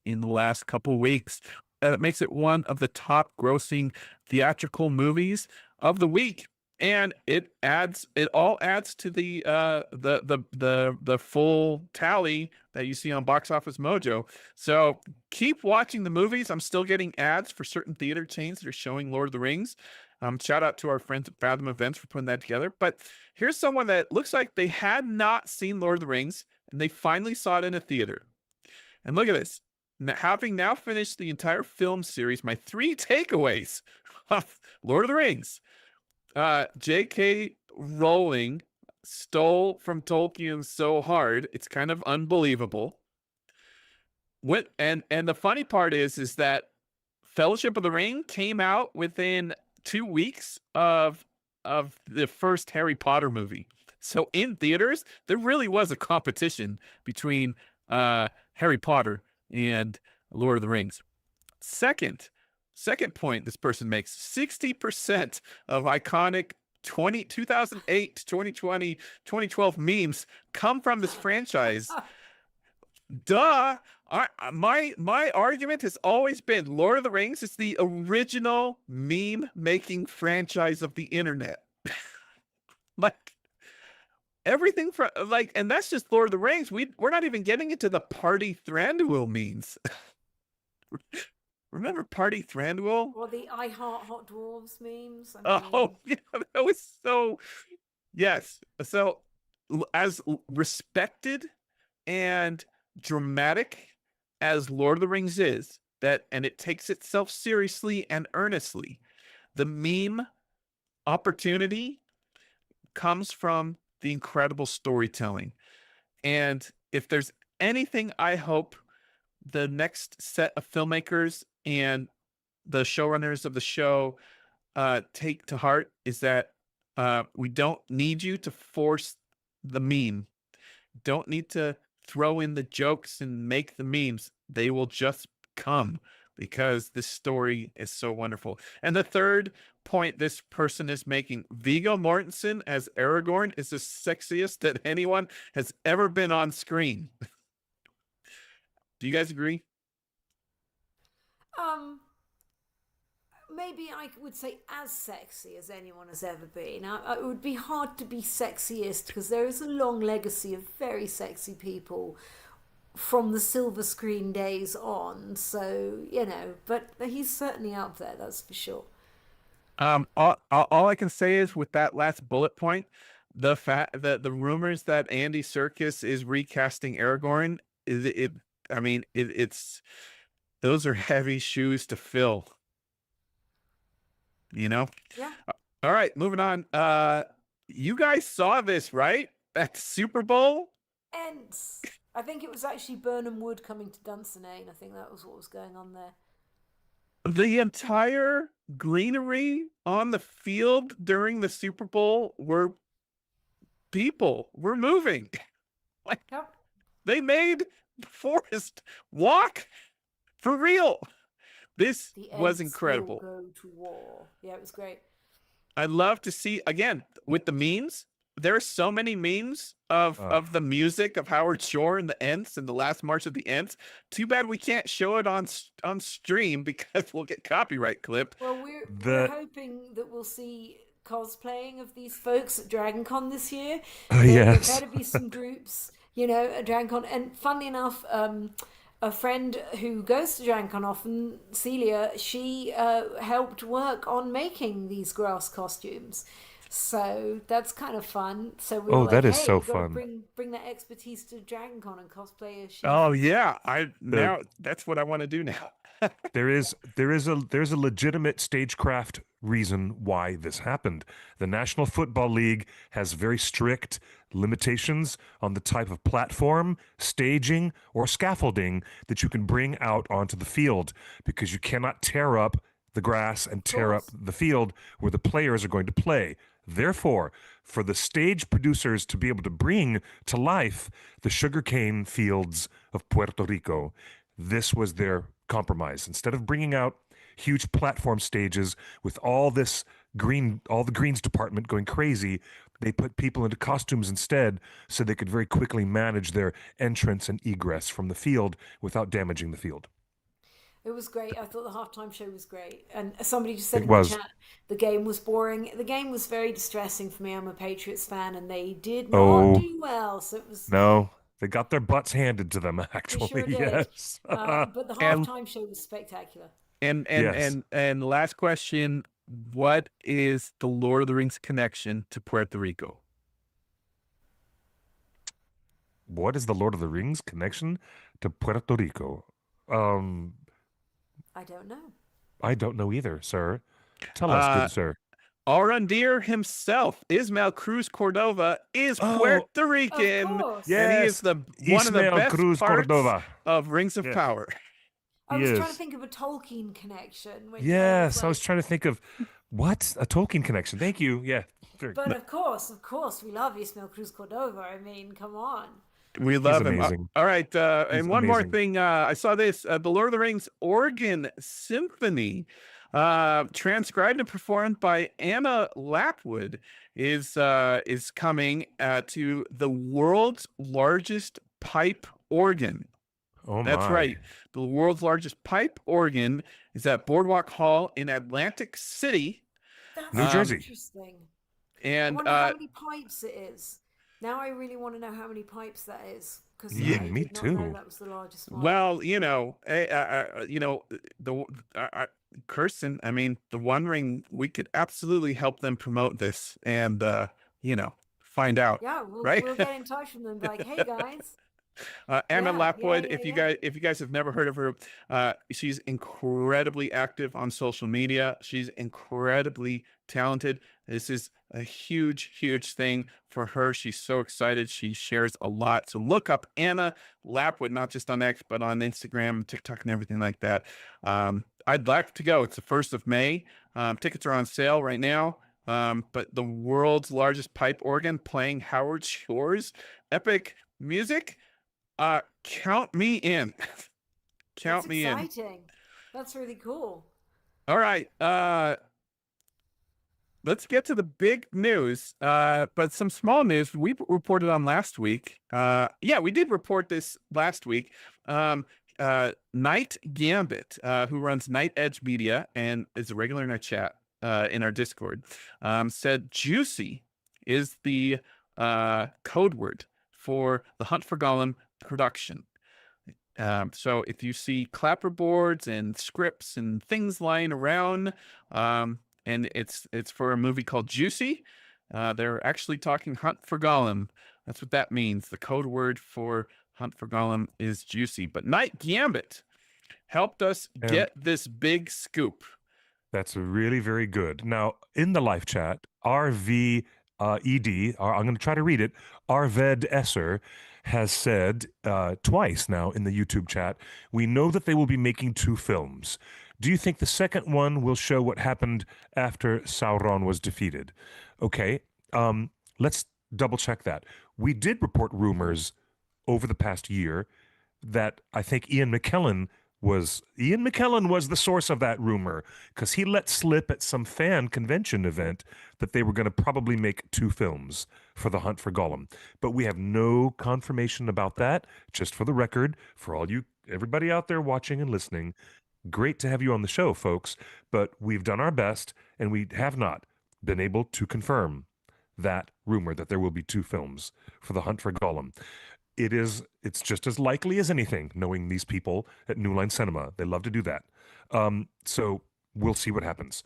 in the last couple weeks. It makes it one of the top grossing theatrical movies of the week. And it all adds to the full tally that you see on Box Office Mojo. So keep watching the movies. I'm still getting ads for certain theater chains that are showing Lord of the Rings. Shout out to our friends at Fathom Events for putting that together. But here's someone that looks like they had not seen Lord of the Rings, and they finally saw it in a theater. And look at this. Having now finished the entire film series, my 3 takeaways of Lord of the Rings. J.K. Rowling stole from Tolkien so hard, it's kind of unbelievable. And the funny part is that Fellowship of the Ring came out within 2 weeks of the first Harry Potter movie. So in theaters, there really was a competition between Harry Potter and Lord of the Rings. Second point this person makes, 60% of iconic 2008 to 2020, 2012 memes come from this franchise. Duh. My argument has always been Lord of the Rings is the original meme-making franchise of the internet. Like, everything from, like, and that's just Lord of the Rings. We're not even getting into the Party Thranduil memes. Remember Party Thranduil? Or the I Heart Hot Dwarves memes. Yeah, that was so. Yes. So, as respected and dramatic as Lord of the Rings is, and it takes itself seriously and earnestly, the meme opportunity comes from the incredible storytelling. And if there's anything I hope the next set of filmmakers and the showrunners of the show take to heart, is that we don't need you to force the meme. Don't need to throw in the jokes and make the memes. They will just come because this story is so wonderful. And the third point this person is making, Viggo Mortensen as Aragorn is the sexiest that anyone has ever been on screen. Do you guys agree? Maybe I would say as sexy as anyone has ever been. It would be hard to be sexiest because there is a long legacy of very sexy people from the silver screen days on. So, but he's certainly up there, that's for sure. All I can say is with that last bullet point, the fact that the rumors that Andy Serkis is recasting Aragorn it's those are heavy shoes to fill. Yeah. All right, moving on. You guys saw this, right? At Super Bowl? Ents. I think it was actually Burnham Wood coming to Dunsinane. I think that was what was going on there. The entire greenery on the field during the Super Bowl were people were moving. Like, Yep. They made the forest walk for real. This was incredible. Will go to war. Yeah, it was great. I love to see, again, with the memes, there are so many memes of the music of Howard Shore and the Ents and the last march of the Ents. Too bad we can't show it on stream because we'll get copyright clipped. Well, we're hoping that we'll see cosplaying of these folks at DragonCon this year. Yes. There better be some groups, at DragonCon. And funnily enough, a friend who goes to DragonCon often, Celia, she helped work on making these grass costumes. So that's kind of fun. So we were Oh, like, that is hey, so we've got to fun. bring that expertise to Dragon Con and cosplay as sheep. Oh yeah, The now that's what I want to do now. there's a legitimate stagecraft reason why this happened. The National Football League has very strict limitations on the type of platform, staging, or scaffolding that you can bring out onto the field because you cannot tear up the grass and Of tear up course. the field where the players are going to play. Therefore, for the stage producers to be able to bring to life the sugarcane fields of Puerto Rico, this was their compromise. Instead of bringing out huge platform stages with all the greens department going crazy, they put people into costumes instead so they could very quickly manage their entrance and egress from the field without damaging the field. It was great. I thought the halftime show was great. And somebody just said It in the was. chat, the game was boring. The game was very distressing for me. I'm a Patriots fan, and they did not Oh, do well. So it was, no. They got their butts handed to them, they actually. sure did. Yes. But the And halftime show was spectacular. Yes. last question: what is the Lord of the Rings connection to Puerto Rico? What is the Lord of the Rings connection to Puerto Rico? Um, I don't know. I don't know either, sir. Tell us, Uh, good sir. Arandir himself, Ismael Cruz Cordova, is Oh, Puerto Of Rican, course. and he is yes. the one of the Ismael best Cruz parts Cordova. of Rings of Yes. Power. I He was trying to is. think of a Tolkien connection, which Yes, I was like, trying to think of what a Tolkien connection. Thank you. Yeah, very. but of course, we love Ismael Cruz Cordova. I mean, come on. We He's love him. amazing. All right, He's and one more amazing. thing. I saw this: the Lord of the Rings organ symphony, transcribed and performed by Anna Lapwood, is coming to the world's largest pipe organ. Oh That's my. right. The world's largest pipe organ is at Boardwalk Hall in Atlantic City. That's New so Um, Jersey. interesting. I and wonder how many pipes it is. Now I really want to know how many pipes that is because Yeah, I me did not know too. that was the largest one. well, the Kirsten. I mean, the One Ring. We could absolutely help them promote this and find out, Yeah, right? we'll get in touch with them and be like, hey guys. Anna Yeah, yeah, Lapwood, yeah, yeah. if you guys have never heard of her, she's incredibly active on social media. She's incredibly talented. This is a huge thing for her. She's so excited. She shares a lot. So look up Anna Lapwood, not just on X, but on Instagram, TikTok, and everything like that. I'd like to go. It's the 1st of May. Tickets are on sale right now. But the world's largest pipe organ playing Howard Shore's epic music. Count me in. Count That's me in. exciting. That's really cool. All right. Let's get to the big news. But some small news we reported on last week. Yeah, we did report this last week. Night Gambit, who runs Night Edge Media and is a regular in our chat, in our Discord, said juicy is the code word for the Hunt for Gollum production. So if you see clapperboards and scripts and things lying around, and it's for a movie called Juicy, they're actually talking Hunt for Gollum. That's what that means. The code word for Hunt for Gollum is Juicy. But Night Gambit helped us And get this big scoop. that's really, very good. Now, in the live chat, RVED, I'm going to try to read it, Arved Esser has said twice now in the YouTube chat, we know that they will be making 2 films. Do you think the second one will show what happened after Sauron was defeated? Okay, let's double check that. We did report rumors over the past year that I think Ian McKellen was the source of that rumor because he let slip at some fan convention event that they were going to probably make 2 films for The Hunt for Gollum. But we have no confirmation about that. Just for the record, for everybody out there watching and listening, great to have you on the show, folks. But we've done our best and we have not been able to confirm that rumor that there will be 2 films for The Hunt for Gollum. It's just as likely as anything, knowing these people at New Line Cinema. They love to do that. So we'll see what happens.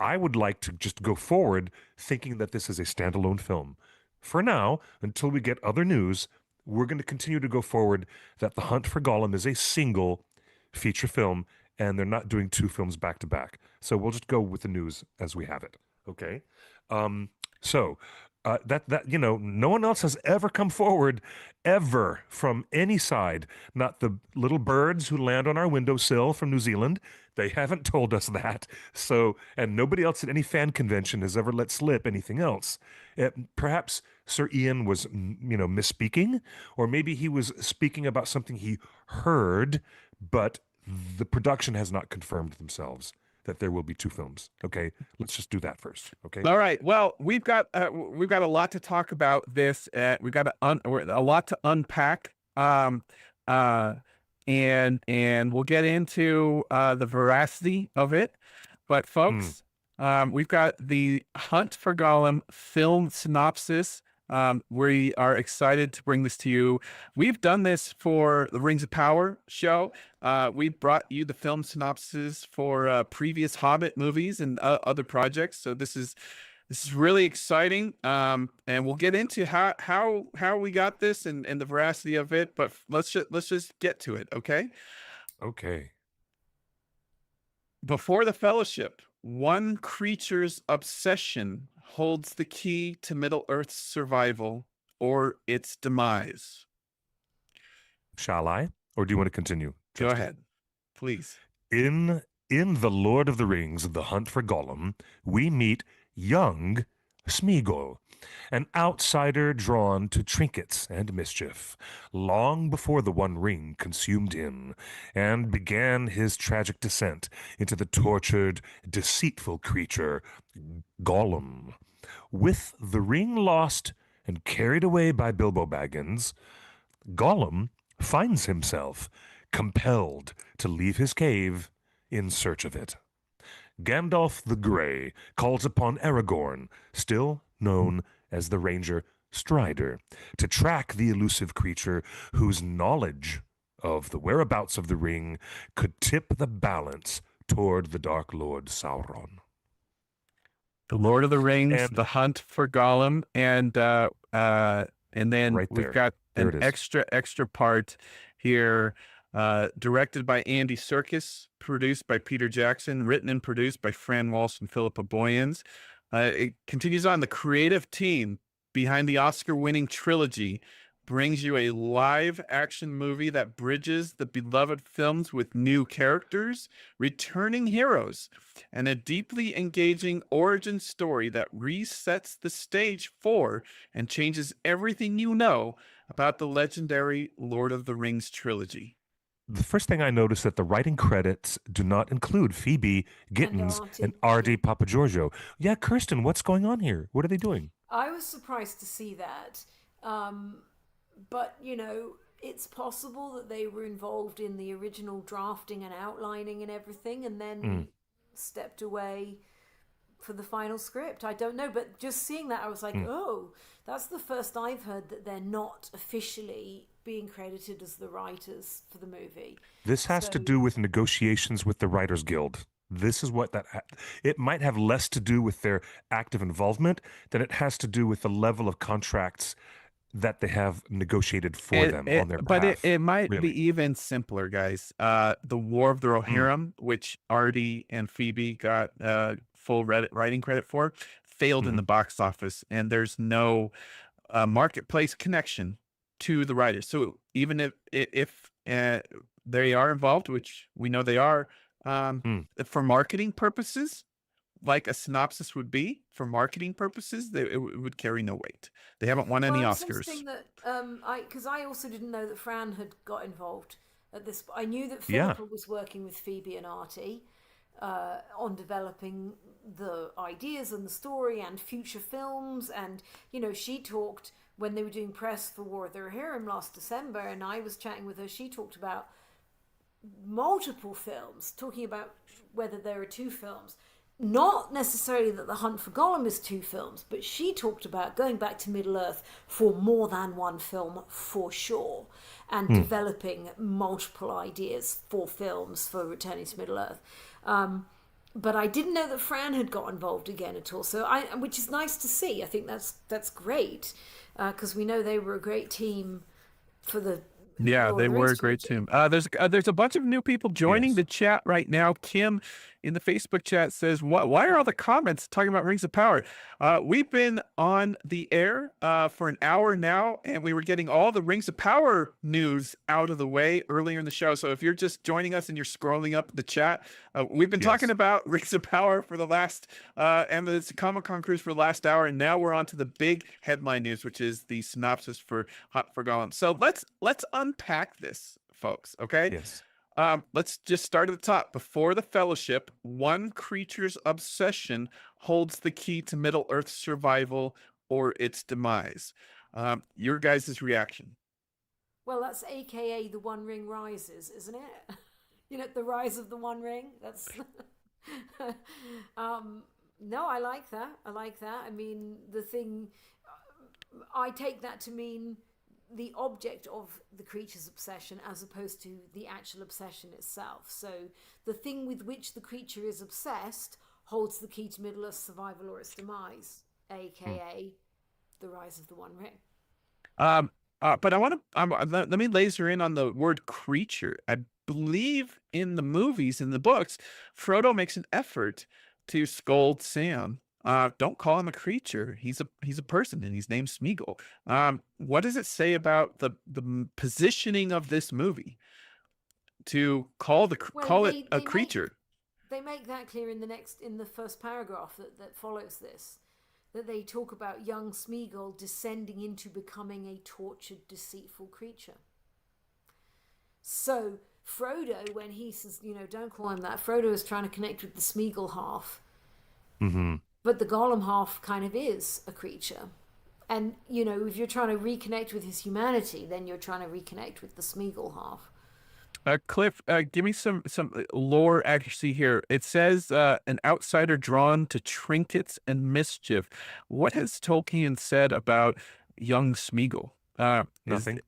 I would like to just go forward thinking that this is a standalone film. For now, until we get other news, we're going to continue to go forward that The Hunt for Gollum is a single feature film and they're not doing two films back to back. So we'll just go with the news as we have it. Okay. So that no one else has ever come forward ever from any side. Not the little birds who land on our windowsill from New Zealand. They haven't told us that. So, and nobody else at any fan convention has ever let slip anything else. Perhaps Sir Ian was, misspeaking, or maybe he was speaking about something he heard, but the production has not confirmed themselves that there will be two films. Okay, let's just do that first. Okay. All right. Well, we've got a lot to talk about this. We've got a lot to unpack. And we'll get into the veracity of it. But folks, we've got the Hunt for Gollum film synopsis. We are excited to bring this to you. We've done this for the Rings of Power show. We brought you the film synopsis for previous Hobbit movies and other projects. So this is really exciting. And we'll get into how we got this and the veracity of it. But let's just get to it. Okay. Okay. Before the Fellowship, one creature's obsession holds the key to Middle-earth's survival or its demise. Shall I? Or do you want to continue? Go ahead, please. In The Lord of the Rings, The Hunt for Gollum, we meet young Smeagol, an outsider drawn to trinkets and mischief, long before the One Ring consumed him, and began his tragic descent into the tortured, deceitful creature, Gollum. With the ring lost and carried away by Bilbo Baggins, Gollum finds himself compelled to leave his cave in search of it. Gandalf the Grey calls upon Aragorn, still known as the Ranger Strider, to track the elusive creature whose knowledge of the whereabouts of the ring could tip the balance toward the Dark Lord Sauron. The Lord of the Rings, And- The Hunt for Gollum, and then Right we've there. got There an it is. extra part here, directed by Andy Serkis, produced by Peter Jackson, written and produced by Fran Walsh and Philippa Boyens. It continues on. The creative team behind the Oscar-winning trilogy brings you a live-action movie that bridges the beloved films with new characters, returning heroes, and a deeply engaging origin story that resets the stage for and changes everything you know about the legendary Lord of the Rings trilogy. The first thing I noticed that the writing credits do not include Phoebe Gittins and R.D. Papagiorgio. Yeah, Kirsten, what's going on here? What are they doing? I was surprised to see that. But, it's possible that they were involved in the original drafting and outlining and everything and then stepped away for the final script. I don't know. But just seeing that, I was like, oh, that's the first I've heard that they're not officially being credited as the writers for the movie. This has to do with negotiations with the Writers Guild. This is what it might have less to do with their active involvement than it has to do with the level of contracts that they have negotiated for them on their behalf. But it might really. be even simpler, guys. The War of the Rohirrim, which Artie and Phoebe got full writing credit for, failed in the box office, and there's no marketplace connection to the writers. So even if they are involved, which we know they are, for marketing purposes, like a synopsis would be, for marketing purposes, it would carry no weight. They haven't won any it's Oscars. interesting that because I also didn't know that Fran had got involved at this. I knew that Philippa was working with Phoebe and Artie on developing the ideas and the story and future films, and she talked when they were doing press for War of the Rohirrim last December, and I was chatting with her. She talked about multiple films, talking about whether there are two films. Not necessarily that The Hunt for Gollum is two films, but she talked about going back to Middle-earth for more than one film for sure, and developing multiple ideas for films for returning to Middle-earth. but I didn't know that Fran had got involved again at all. So which is nice to see. I think that's great because we know they were a great team for the Yeah, Lord of they the were Rings a great trilogy. team. There's a bunch of new people joining Yes. the chat right now. Kim in the Facebook chat says, Why are all the comments talking about Rings of Power?" We've been on the air for an hour now, and we were getting all the Rings of Power news out of the way earlier in the show. So if you're just joining us and you're scrolling up the chat, we've been talking Yes. about Rings of Power for the last and the Comic-Con cruise for the last hour, and now we're on to the big headline news, which is the synopsis for Gollum. So let's unpack this, folks. Okay. Yes. Let's just start at the top. Before the Fellowship, one creature's obsession holds the key to Middle Earth's survival or its demise. Your guys' reaction? Well, that's AKA the One Ring rises, isn't it? The rise of the One Ring. That's no, I like that. I like that. I mean, the thing. I take that to mean the object of the creature's obsession as opposed to the actual obsession itself. So the thing with which the creature is obsessed holds the key to Middle Earth's survival or its demise, aka the rise of the One Ring. But I want to let me laser in on the word creature. I believe in the movies, in the books, Frodo makes an effort to scold Sam. Don't call him a creature. He's a person, and he's named Smeagol. What does it say about the positioning of this movie to call it a creature? They make that clear in the first paragraph that follows this, that they talk about young Smeagol descending into becoming a tortured, deceitful creature. So Frodo, when he says, don't call him that, Frodo is trying to connect with the Smeagol half. Mm-hmm. But the Gollum half kind of is a creature. And, if you're trying to reconnect with his humanity, then you're trying to reconnect with the Smeagol half. Cliff, give me some lore accuracy here. It says an outsider drawn to trinkets and mischief. What has Tolkien said about young Smeagol? Nothing.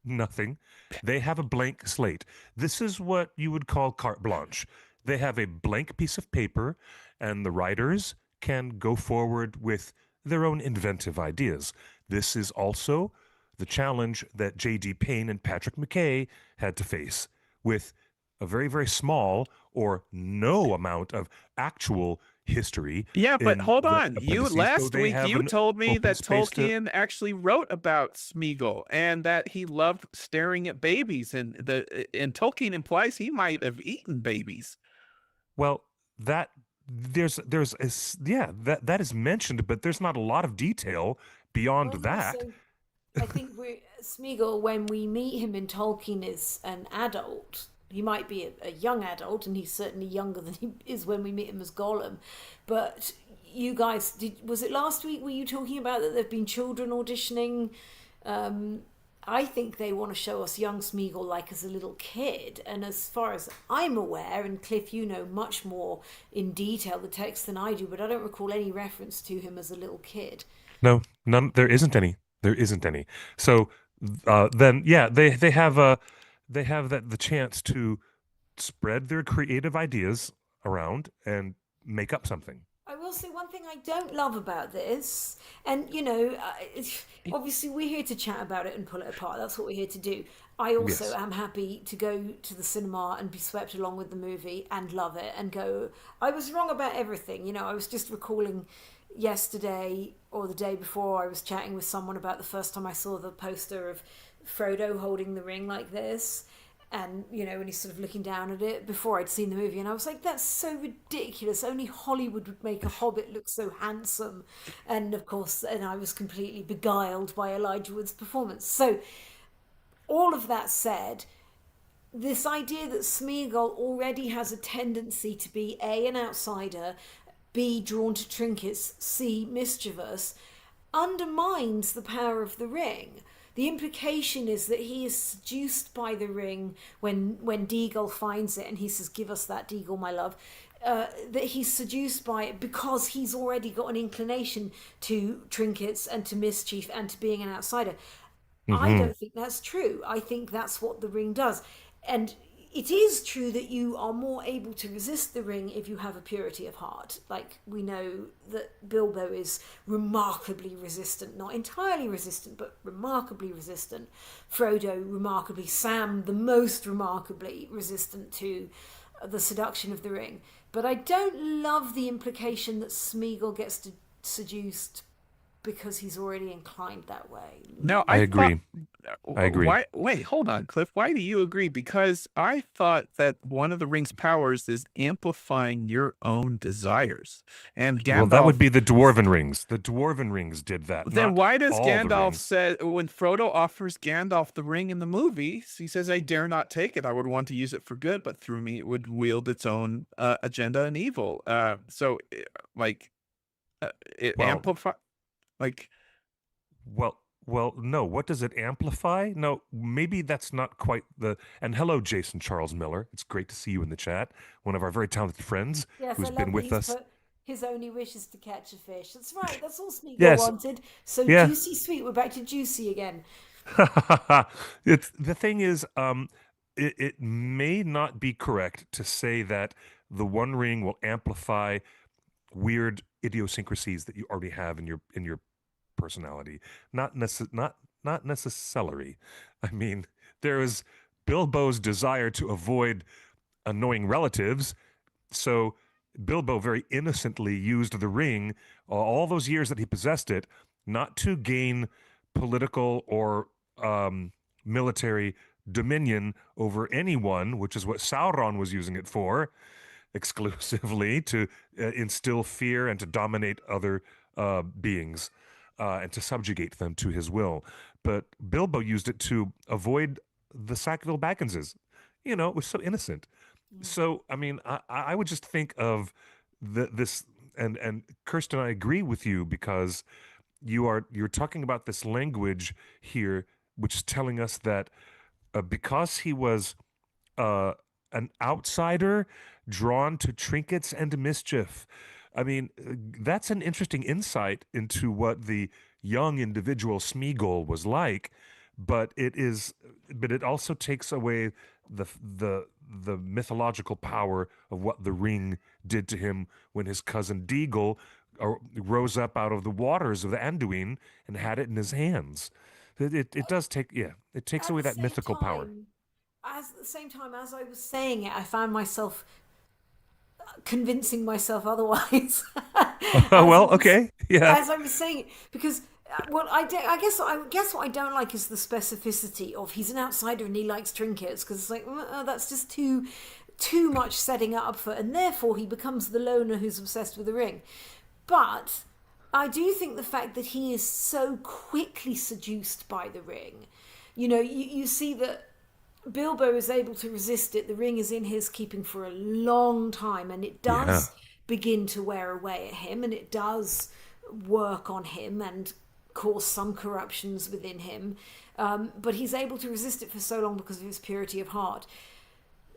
Nothing. They have a blank slate. This is what you would call carte blanche. They have a blank piece of paper, and the writers can go forward with their own inventive ideas. This is also the challenge that J.D. Payne and Patrick McKay had to face with a very, very small or no amount of actual history. Yeah, but hold on. Last So week you told me that Tolkien actually wrote about Smeagol and that he loved staring at babies, and Tolkien implies he might have eaten babies. Well, that that is mentioned, but there's not a lot of detail beyond that. Also, I think Smeagol, when we meet him in Tolkien, is an adult. He might be a young adult, and he's certainly younger than he is when we meet him as Gollum. But you guys, was it last week? Were you talking about that there've been children auditioning? I think they want to show us young Smeagol like as a little kid. And as far as I'm aware, and Cliff, you know much more in detail the text than I do, but I don't recall any reference to him as a little kid. No, none. There isn't any. There isn't any. So then, yeah, they have the chance to spread their creative ideas around and make up something. I will say one thing I don't love about this, and obviously we're here to chat about it and pull it apart. That's what we're here to do. I also am happy to go to the cinema and be swept along with the movie and love it and go, I was wrong about everything. I was just recalling yesterday or the day before, I was chatting with someone about the first time I saw the poster of Frodo holding the ring like this, and when he's sort of looking down at it, before I'd seen the movie, and I was like, that's so ridiculous. Only Hollywood would make a hobbit look so handsome. And of course, I was completely beguiled by Elijah Wood's performance. So all of that said, this idea that Smeagol already has a tendency to be A, an outsider, B, drawn to trinkets, C, mischievous, undermines the power of the ring. The implication is that he is seduced by the ring when Deagle finds it and he says, give us that, Deagle, my love. That he's seduced by it because he's already got an inclination to trinkets and to mischief and to being an outsider. I don't think that's true. I think that's what the ring does. And it is true that you are more able to resist the ring if you have a purity of heart. Like, we know that Bilbo is remarkably resistant, not entirely resistant, but remarkably resistant. Frodo, remarkably. Sam, the most remarkably resistant to the seduction of the ring. But I don't love the implication that Smeagol gets seduced because he's already inclined that way. No, I agree. I agree. Why? Wait, hold on, Cliff. Why do you agree? Because I thought that one of the ring's powers is amplifying your own desires, and Gandalf. Well, that would be the dwarven rings. The dwarven rings did that. Then not why does all the Gandalf rings. say, when Frodo offers Gandalf the ring in the movie, he says, "I dare not take it. I would want to use it for good, but through me it would wield its own agenda and evil." It Well- amplify, like. Well, no. What does it amplify? No, maybe that's not quite the. And hello, Jason Charles Miller. It's great to see you in the chat. One of our very talented friends Yes, who's I love been that with he's us. put his only wish is to catch a fish. That's right. That's all Smeagol Yes. wanted. So Yeah. juicy sweet. We're back to juicy again. It's the thing is, it may not be correct to say that the One Ring will amplify weird idiosyncrasies that you already have in your personality. Not necessarily. I mean, there is Bilbo's desire to avoid annoying relatives, so Bilbo very innocently used the ring all those years that he possessed it, not to gain political or military dominion over anyone, which is what Sauron was using it for, exclusively to instill fear and to dominate other beings and to subjugate them to his will. But Bilbo used it to avoid the Sackville Bagginses. You know, it was so innocent. So, I mean, I would just think of this, and Kirsten, I agree with you, because you're talking about this language here, which is telling us that because he was an outsider drawn to trinkets and mischief. I mean, that's an interesting insight into what the young individual Smeagol was like, but it also takes away the mythological power of what the ring did to him when his cousin Deagle rose up out of the waters of the Anduin and had it in his hands. It does take, it takes away that mythical power. At the same time as I was saying it, I found myself convincing myself otherwise. Well, okay, yeah. As I was saying it, because I guess what I don't like is the specificity of he's an outsider and he likes trinkets, because it's like that's just too much setting it up for, and therefore he becomes the loner who's obsessed with the ring. But I do think the fact that he is so quickly seduced by the ring, you see that Bilbo is able to resist it. The ring is in his keeping for a long time, and it does begin to wear away at him, and it does work on him and cause some corruptions within him. But he's able to resist it for so long because of his purity of heart.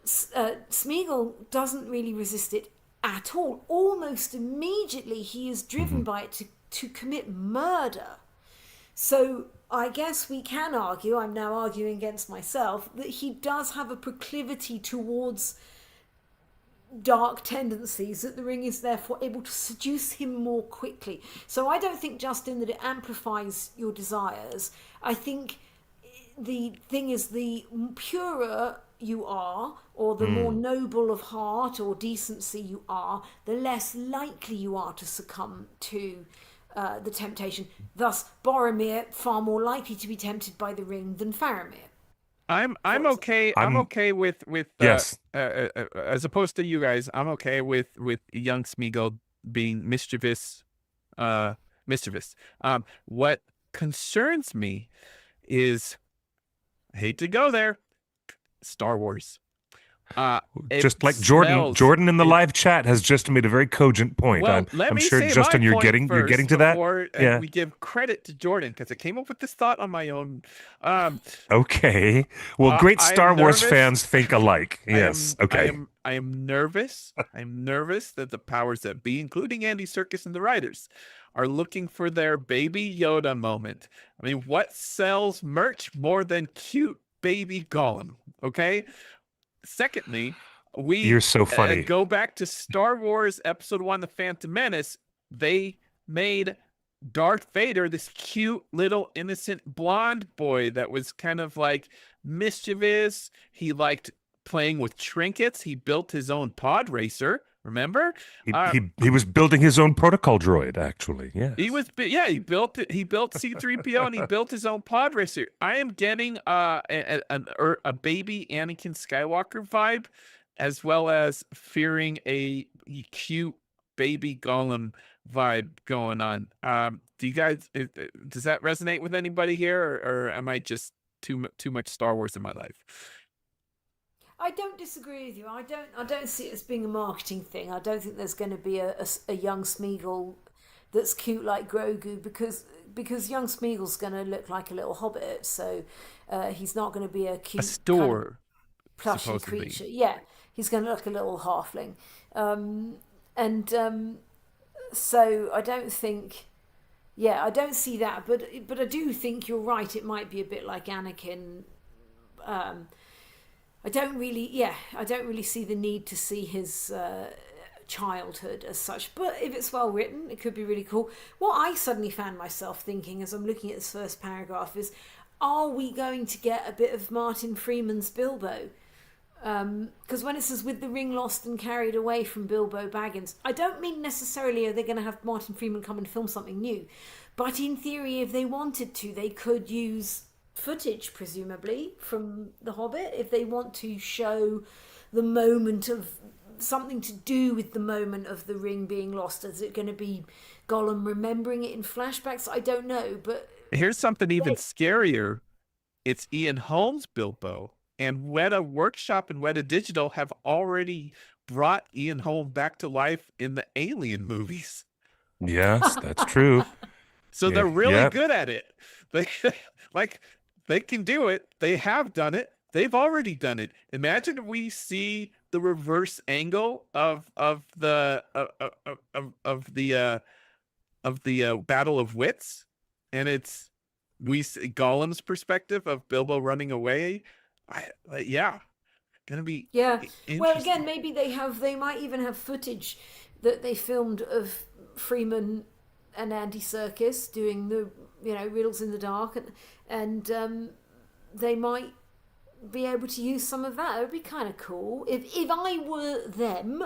Smeagol doesn't really resist it at all. Almost immediately he is driven by it to commit murder. So I guess we can argue, I'm now arguing against myself, that he does have a proclivity towards dark tendencies, that the ring is therefore able to seduce him more quickly. So I don't think, Justin, that it amplifies your desires. I think the thing is, the purer you are, or the more noble of heart or decency you are, the less likely you are to succumb to the temptation. Thus, Boromir far more likely to be tempted by the ring than Faramir. I'm okay. I'm okay with Yes. as opposed to you guys. I'm okay with young Smeagol being mischievous. What concerns me is, I hate to go there, Star Wars. Just like Jordan in the live chat has just made a very cogent point. Well, I'm sure, Justin, you're getting to that. Yeah, we give credit to Jordan because I came up with this thought on my own. Okay. Well, great Star Wars nervous. fans think alike. Yes. Okay. I am nervous. I'm nervous that the powers that be, including Andy Serkis and the writers, are looking for their Baby Yoda moment. I mean, what sells merch more than cute baby Gollum? Okay. secondly, we You're so funny. go back to Star Wars Episode 1, The Phantom Menace. They made Darth Vader this cute little innocent blonde boy that was kind of like mischievous. He liked playing with trinkets. He built his own pod racer. Remember? He was building his own protocol droid, actually. Yes. He built it. He built C-3PO and he built his own pod racer. I am getting a baby Anakin Skywalker vibe, as well as fearing a cute baby Gollum vibe going on. Do you guys, does that resonate with anybody here, or am I just too much Star Wars in my life? I don't disagree with you. I don't see it as being a marketing thing. I don't think there's going to be a young Smeagol that's cute like Grogu, because young Smeagol's going to look like a little hobbit, so he's not going to be a cute store, kind of plushy supposedly. creature. Yeah, he's going to look a little halfling, so I don't think. Yeah, I don't see that, but I do think you're right. It might be a bit like Anakin. I don't really see the need to see his childhood as such. But if it's well written, it could be really cool. What I suddenly found myself thinking as I'm looking at this first paragraph is, are we going to get a bit of Martin Freeman's Bilbo? Because when it says with the ring lost and carried away from Bilbo Baggins, I don't mean necessarily are they going to have Martin Freeman come and film something new. But in theory, if they wanted to, they could use footage, presumably, from The Hobbit, if they want to show the moment of something to do with the moment of the ring being lost. Is it going to be Gollum remembering it in flashbacks? I don't know, but here's something even scarier. It's Ian Holm's Bilbo, and Weta Workshop and Weta Digital have already brought Ian Holm back to life in the Alien movies. Yes, that's true. So they're really good at it. They can do it. They have done it. They've already done it. Imagine if we see the reverse angle of the Battle of Wits, and we see Gollum's perspective of Bilbo running away. Gonna be Well, again, maybe they might even have footage that they filmed of Freeman and Andy Serkis doing the riddles in the dark, and they might be able to use some of that. It would be kind of cool if I were them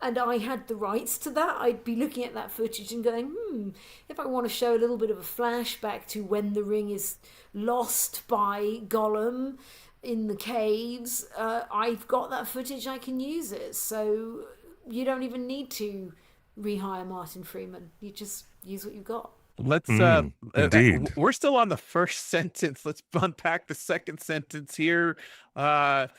and I had the rights to that. I'd be looking at that footage and going, if I want to show a little bit of a flashback to when the ring is lost by Gollum in the caves, I've got that footage, I can use it. So you don't even need to rehire Martin Freeman. You just use what you've got. Let's indeed. We're still on the first sentence. Let's unpack the second sentence here. Long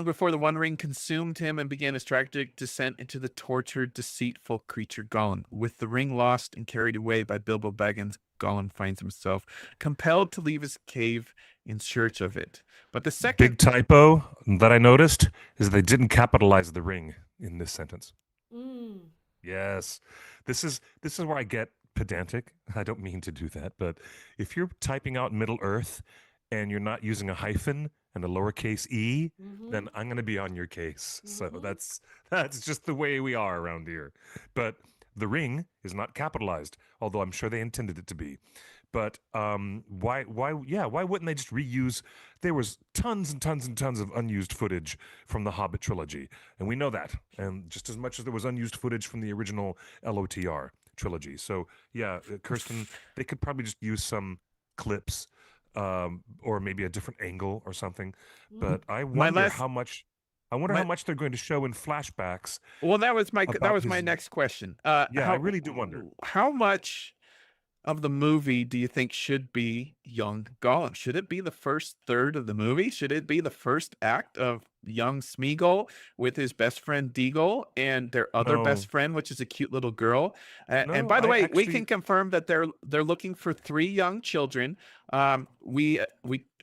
before the One Ring consumed him and began his tragic descent into the tortured, deceitful creature Gollum. With the ring lost and carried away by Bilbo Baggins, Gollum finds himself compelled to leave his cave in search of it. But the second big typo that I noticed is they didn't capitalize the ring in this sentence. Yes, this is where I get pedantic. I don't mean to do that, but if you're typing out Middle Earth and you're not using a hyphen and a lowercase e, then I'm going to be on your case. So that's just the way we are around here. But the ring is not capitalized, although I'm sure they intended it to be. But why wouldn't they just reuse? There was tons and tons and tons of unused footage from the Hobbit trilogy, and we know that. And just as much as there was unused footage from the original LOTR trilogy. So yeah, Kirsten, they could probably just use some clips, or maybe a different angle or something. But I wonder how much. I wonder how much they're going to show in flashbacks. Well, that was my next question. I really do wonder how much of the movie do you think should be young Gollum? Should it be the first third of the movie? Should it be the first act of young Smeagol with his best friend Deagle and their other best friend, which is a cute little girl? And by the way, we can confirm that they're looking for 3 young children. We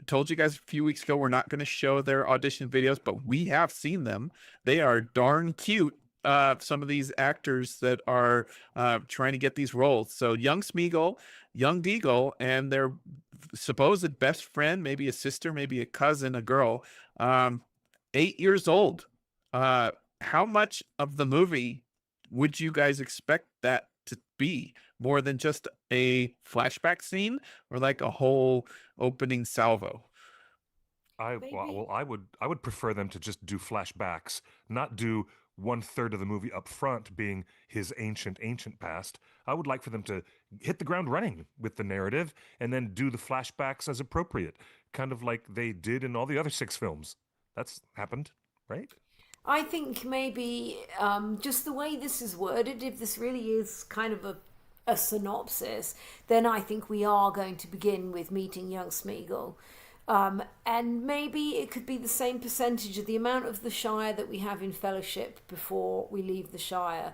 told you guys a few weeks ago we're not going to show their audition videos, but we have seen them. They are darn cute. Some of these actors that are trying to get these roles. So young Smeagol, young Deagle, and their supposed best friend, maybe a sister, maybe a cousin, a girl. 8 years old. How much of the movie would you guys expect that to be? More than just a flashback scene, or like a whole opening salvo? Maybe. I would prefer them to just do flashbacks, not do 1/3 of the movie up front being his ancient past. I would like for them to hit the ground running with the narrative and then do the flashbacks as appropriate, kind of like they did in all the other 6 films. That's happened, right? I think maybe just the way this is worded, if this really is kind of a synopsis, then I think we are going to begin with meeting young Smeagol. And maybe it could be the same percentage of the amount of the Shire that we have in Fellowship before we leave the Shire.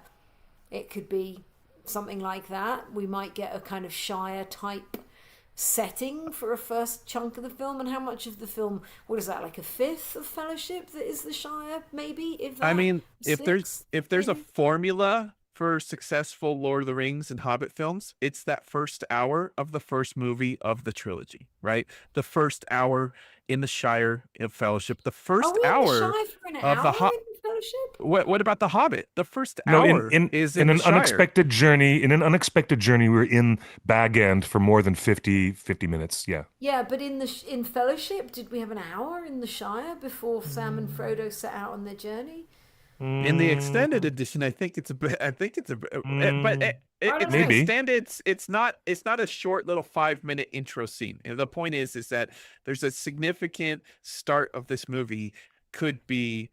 It could be something like that. We might get a kind of Shire type setting for a first chunk of the film. And how much of the film, what is that, like a fifth of Fellowship that is the Shire, maybe? If that, I mean, if sixth, there's a maybe? formula for successful Lord of the Rings and Hobbit films, it's that first hour of the first movie of the trilogy, right? The first hour in the Shire of Fellowship, the Are first we in the hour Shire for an of the hour in Fellowship? what about the Hobbit? The first No, hour is in in the an Shire. unexpected journey, we're in Bag End for more than 50 minutes. Yeah. Yeah, but in Fellowship, did we have an hour in the Shire before Sam and Frodo set out on their journey? In the extended Mm, edition, I think it's a bit. I think it's a bit, but mm, I don't it's know. maybe. extended. It's not a short little 5 minute intro scene. And the point is that there's a significant start of this movie could be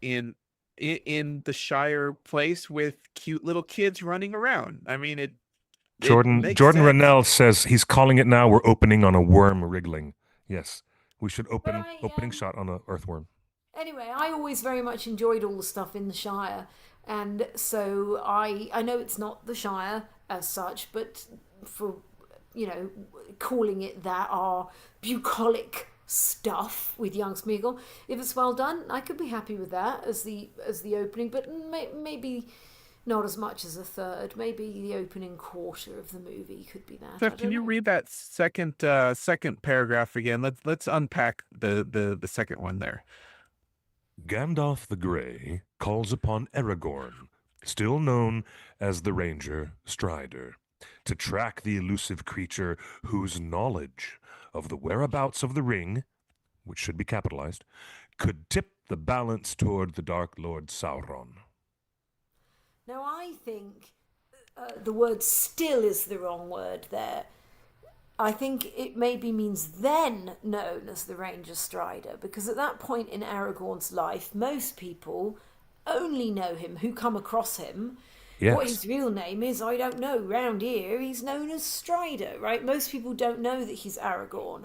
in the Shire place with cute little kids running around. I mean, it makes Jordan sense. Rennell says he's calling it now. We're opening on a worm wriggling. Yes, we should But opening shot on a earthworm. anyway, I always very much enjoyed all the stuff in the Shire, and so I know it's not the Shire as such, but for calling it that, our bucolic stuff with young Smeagol, if it's well done, I could be happy with that as the opening, but maybe not as much as a third. Maybe the opening quarter of the movie could be that. I Jeff, can don't you know. read that second paragraph again? Let's unpack the second one there. Gandalf the Grey calls upon Aragorn, still known as the Ranger Strider, to track the elusive creature whose knowledge of the whereabouts of the ring, which should be capitalized, could tip the balance toward the Dark Lord Sauron. Now I think the word "still" is the wrong word there. I think it maybe means then known as the Ranger Strider, because at that point in Aragorn's life, most people only know him who come across him. What Yes. his real name is, I don't know. Round here, he's known as Strider, right? Most people don't know that he's Aragorn.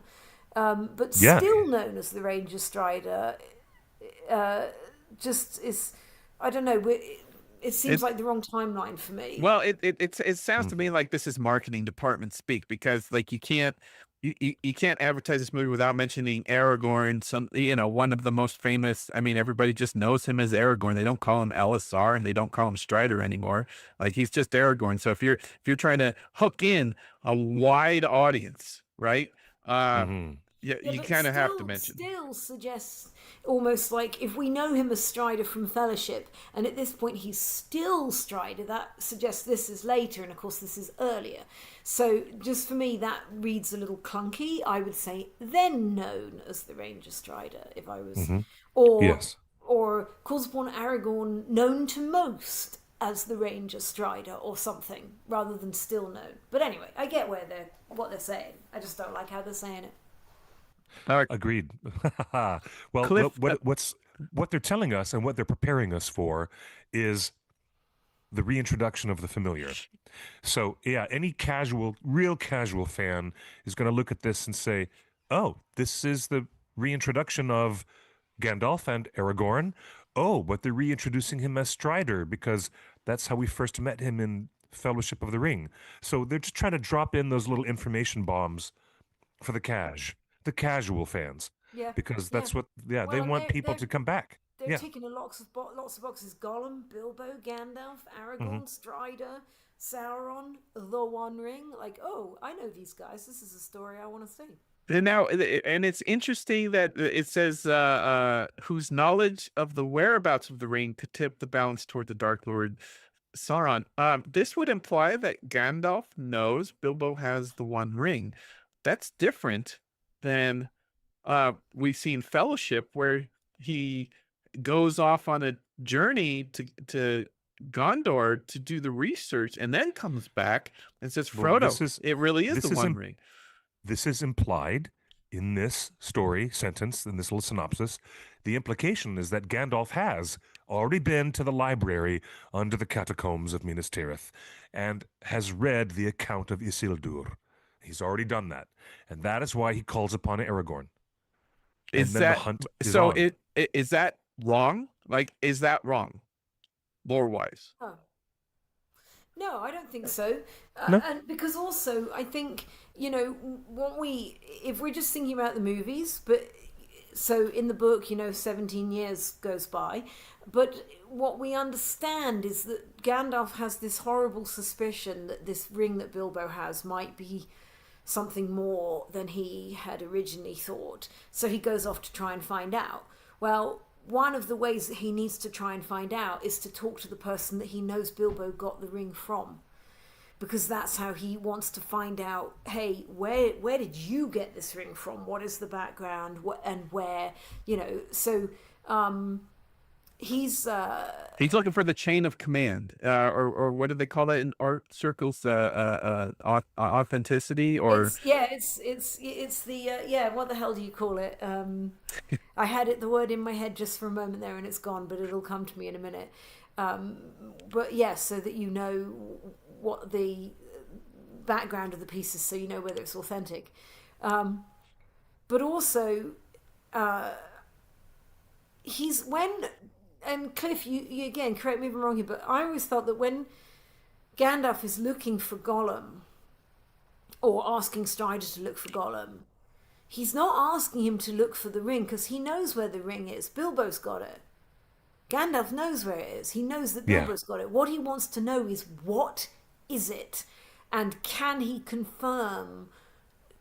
But Yeah. still known as the Ranger Strider, uh, just is, I don't know, it seems It like the wrong timeline for me. Well, it sounds to Mm. me like this is marketing department speak, because like you can't advertise this movie without mentioning Aragorn. One of the most famous. I mean, everybody just knows him as Aragorn. They don't call him LSR, and they don't call him Strider anymore. Like, he's just Aragorn. So if you're trying to hook in a wide audience, right? Uh, Hmm. yeah, Yeah, you but kind of have to still, mention. still suggests almost like if we know him as Strider from Fellowship, and at this point he's still Strider, that suggests this is later, and of course this is earlier. So just for me, that reads a little clunky. I would say then known as the Ranger Strider, if I was, Hmm. or Yes. or calls upon Aragorn known to most as the Ranger Strider or something, rather than still known. But anyway, I get what they're saying. I just don't like how they're saying it. Uh, Agreed. Well, Cliff, what they're telling us and what they're preparing us for is the reintroduction of the familiar. So, yeah, any real casual fan is going to look at this and say, "Oh, this is the reintroduction of Gandalf and Aragorn. Oh, but they're reintroducing him as Strider because that's how we first met him in Fellowship of the Ring." So they're just trying to drop in those little information bombs for the casual fans, Yeah, because yeah. that's what, yeah, they Well, and want people to come back. they're Yeah. ticking lots of boxes. Gollum, Bilbo, Gandalf, Hmm. Aragorn, Strider, Sauron, the One Ring. Like, oh, I know these guys. This is a story I want to see. And now, and it's interesting that it says, whose knowledge of the whereabouts of the ring could tip the balance toward the Dark Lord Sauron. This would imply that Gandalf knows Bilbo has the One Ring. That's different than we've seen Fellowship, where he goes off on a journey to Gondor to do the research, and then comes back and says, Well, "Frodo, it really is this the is One Ring." This is implied in this story sentence, in this little synopsis. The implication is that Gandalf has already been to the library under the catacombs of Minas Tirith and has read the account of Isildur. He's already done that. And that is why he calls upon Aragorn. And Is then the that hunt is so? on. Is that wrong? Like, is that wrong, lore wise? Oh. No, I don't think so. No. And because also, I think, if we're just thinking about the movies, but so in the book, 17 years goes by, but what we understand is that Gandalf has this horrible suspicion that this ring that Bilbo has might be something more than he had originally thought. So he goes off to try and find out. Well, one of the ways that he needs to try and find out is to talk to the person that he knows Bilbo got the ring from, because that's how he wants to find out, hey, where did you get this ring from? What is the background? And where, so he's looking for the chain of command, or what do they call that in art circles? Authenticity, or it's the what the hell do you call it? I had the word in my head just for a moment there, and it's gone, but it'll come to me in a minute. But yes, so that you know what the background of the piece is, so you know whether it's authentic. But also, and Cliff, you again, correct me if I'm wrong here, but I always thought that when Gandalf is looking for Gollum, or asking Strider to look for Gollum, he's not asking him to look for the ring, because he knows where the ring is. Bilbo's got it. Gandalf knows where it is. He knows that Bilbo's got it. What he wants to know is, what is it? And can he confirm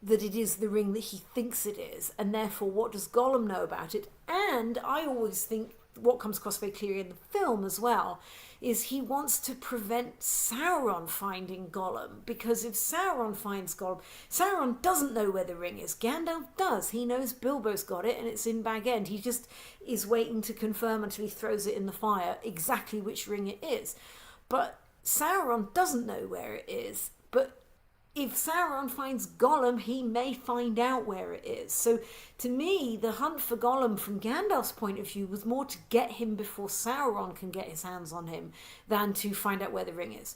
that it is the ring that he thinks it is? And therefore, what does Gollum know about it? And I always think what comes across very clearly in the film as well is he wants to prevent Sauron finding Gollum, because if Sauron finds Gollum, Sauron doesn't know where the ring is. Gandalf does. He knows Bilbo's got it and it's in Bag End. He just is waiting to confirm until he throws it in the fire exactly which ring it is. But Sauron doesn't know where it is. But if Sauron finds Gollum, he may find out where it is. So to me, the hunt for Gollum from Gandalf's point of view was more to get him before Sauron can get his hands on him than to find out where the ring is.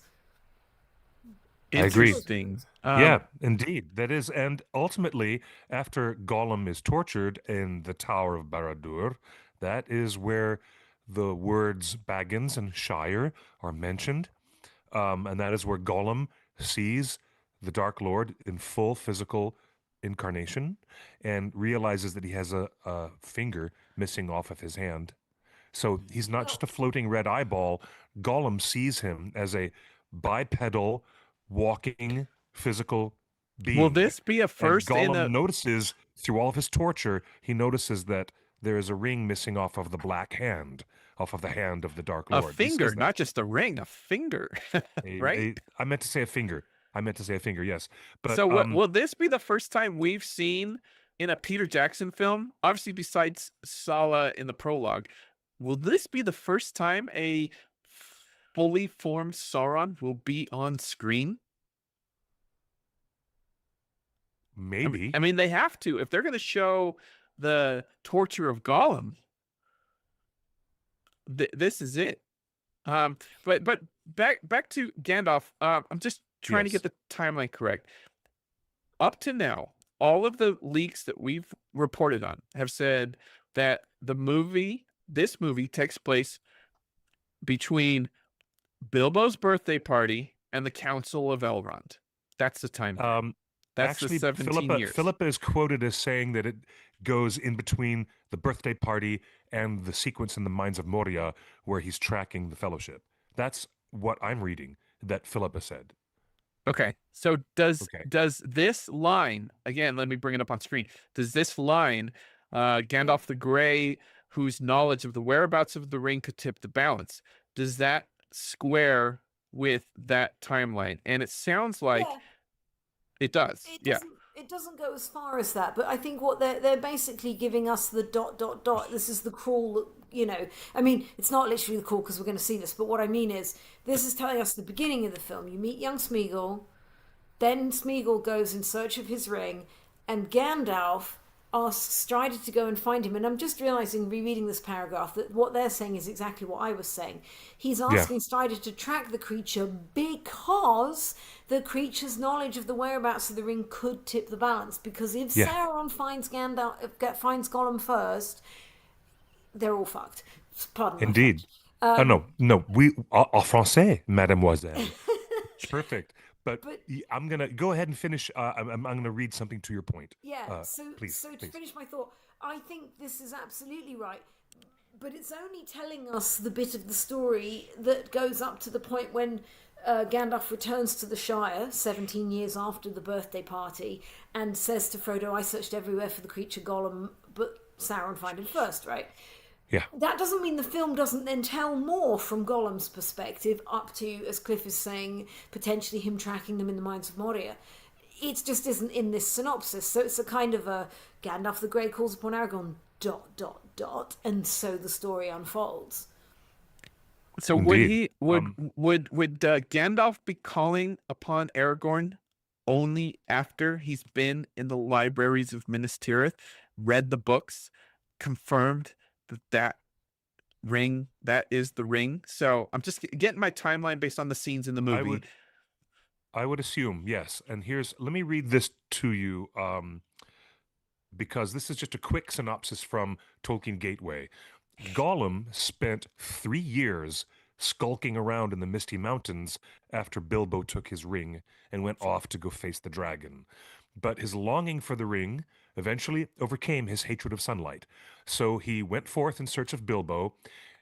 I agree. Interesting. Yeah, indeed. That is, and ultimately, after Gollum is tortured in the Tower of Barad-dûr, that is where the words Baggins and Shire are mentioned. And that is where Gollum sees the Dark Lord in full physical incarnation and realizes that he has a finger missing off of his hand. So he's not just a floating red eyeball. Gollum sees him as a bipedal, walking, physical being. Will this be a first? And Gollum notices, through all of his torture, he notices that there is a ring missing off of the black hand, off of the hand of the Dark Lord. A finger, not just a ring, a finger, right? I meant to say a finger. Yes. But so will this be the first time we've seen in a Peter Jackson film, obviously besides Sala in the prologue, will this be the first time a fully formed Sauron will be on screen? Maybe. I mean, they have to. If they're going to show the torture of Gollum, this is it. But back to Gandalf. I'm just trying to get the timeline correct. Up to now, all of the leaks that we've reported on have said that this movie takes place between Bilbo's birthday party and the Council of Elrond. That's the time. That's actually, the 17 years. Philippa is quoted as saying that it goes in between the birthday party and the sequence in the Mines of Moria where he's tracking the Fellowship. That's what I'm reading that Philippa said. Okay. So does Okay. does this line again? Let me bring it up on screen. Does this line, Gandalf the Grey, whose knowledge of the whereabouts of the ring could tip the balance, does that square with that timeline? And it sounds like Yeah, it does. it Yeah. doesn't. It doesn't go as far as that, but I think what they're basically giving us the dot dot dot. This is the crawl. You know, I mean, it's not literally the crawl because we're going to see this, but what I mean is, this is telling us the beginning of the film. You meet young Smeagol, then Smeagol goes in search of his ring, and Gandalf asks Strider to go and find him. And I'm just realizing, rereading this paragraph, that what they're saying is exactly what I was saying. He's Yeah. asking Strider to track the creature because the creature's knowledge of the whereabouts of the ring could tip the balance. Because if Yeah. Sauron finds finds Gollum first, they're all fucked. Pardon my Indeed. French. No. We en français, mademoiselle. Perfect. But But I'm gonna go ahead and finish. I'm gonna read something to your point. yeah, so Please, so to please. finish my thought, I think this is absolutely right, but it's only telling us the bit of the story that goes up to the point when Gandalf returns to the Shire 17 years after the birthday party and says to Frodo, "I searched everywhere for the creature Gollum, but Sauron found him first," right? Yeah. That doesn't mean the film doesn't then tell more from Gollum's perspective, up to, as Cliff is saying, potentially him tracking them in the mines of Moria. It just isn't in this synopsis. So it's a kind of a Gandalf the Grey calls upon Aragorn, ... and so the story unfolds. So Indeed. would Gandalf be calling upon Aragorn only after he's been in the libraries of Minas Tirith, read the books, confirmed that ring, that is the ring? So I'm just getting my timeline based on the scenes in the movie. I would assume, yes. And let me read this to you, because this is just a quick synopsis from Tolkien Gateway. Gollum spent 3 years skulking around in the Misty Mountains after Bilbo took his ring and went off to go face the dragon. But his longing for the ring eventually overcame his hatred of sunlight. So he went forth in search of Bilbo,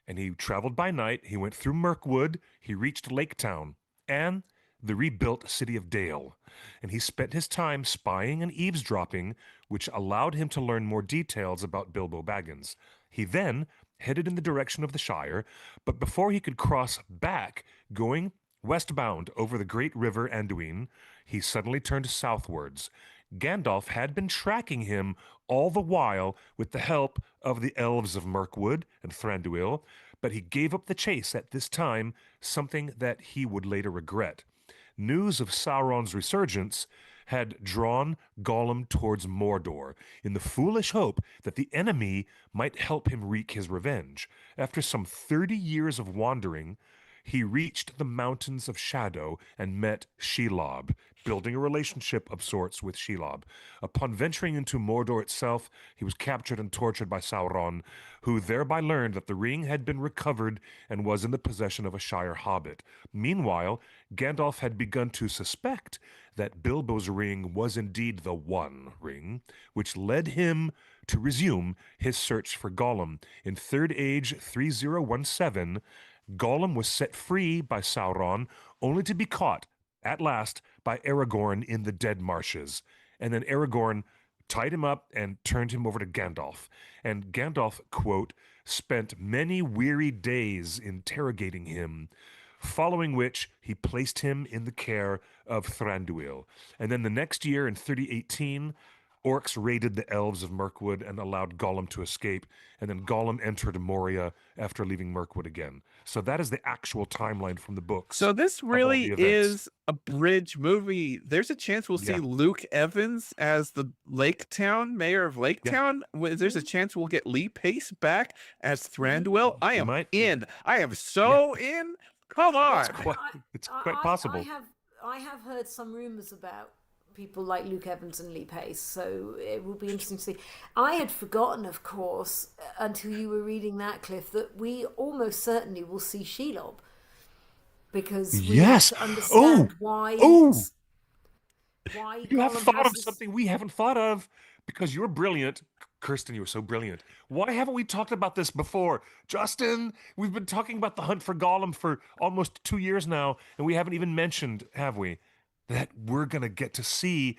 and he traveled by night. He went through Mirkwood. He reached Lake Town and the rebuilt city of Dale. And he spent his time spying and eavesdropping, which allowed him to learn more details about Bilbo Baggins. He then headed in the direction of the Shire, but before he could cross back, going westbound over the great river Anduin, he suddenly turned southwards. Gandalf had been tracking him all the while with the help of the elves of Mirkwood and Thranduil, but he gave up the chase at this time, something that he would later regret. News of Sauron's resurgence had drawn Gollum towards Mordor in the foolish hope that the enemy might help him wreak his revenge. After some 30 years of wandering, he reached the Mountains of Shadow and met Shelob, building a relationship of sorts with Shelob. Upon venturing into Mordor itself, he was captured and tortured by Sauron, who thereby learned that the ring had been recovered and was in the possession of a Shire hobbit. Meanwhile, Gandalf had begun to suspect that Bilbo's ring was indeed the One Ring, which led him to resume his search for Gollum. In Third Age 3017, Gollum was set free by Sauron, only to be caught, at last, by Aragorn in the Dead Marshes. And then Aragorn tied him up and turned him over to Gandalf. And Gandalf, quote, spent many weary days interrogating him, following which he placed him in the care of Thranduil. And then the next year, in 3018, orcs raided the elves of Mirkwood and allowed Gollum to escape, and then Gollum entered Moria after leaving Mirkwood again. So that is the actual timeline from the books. So this all really the events. is a bridge movie. There's a chance we'll see Yeah. Luke Evans as the Lake Town mayor of Lake Yeah. Town. There's a chance we'll get Lee Pace back as Thranduil. I am might. in. I am so in. Come on. It's quite possible. I have heard some rumors about people like Luke Evans and Lee Pace, so it will be interesting to see. I had forgotten, of course, until you were reading that, Cliff, that we almost certainly will see Shelob, because we Yes. have to understand why You have Gollum thought has of this- something we haven't thought of, because you're brilliant. Kirsten, you're so brilliant. Why haven't we talked about this before? Justin, we've been talking about the hunt for Gollum for almost 2 years now, and we haven't even mentioned, have we, that we're going to get to see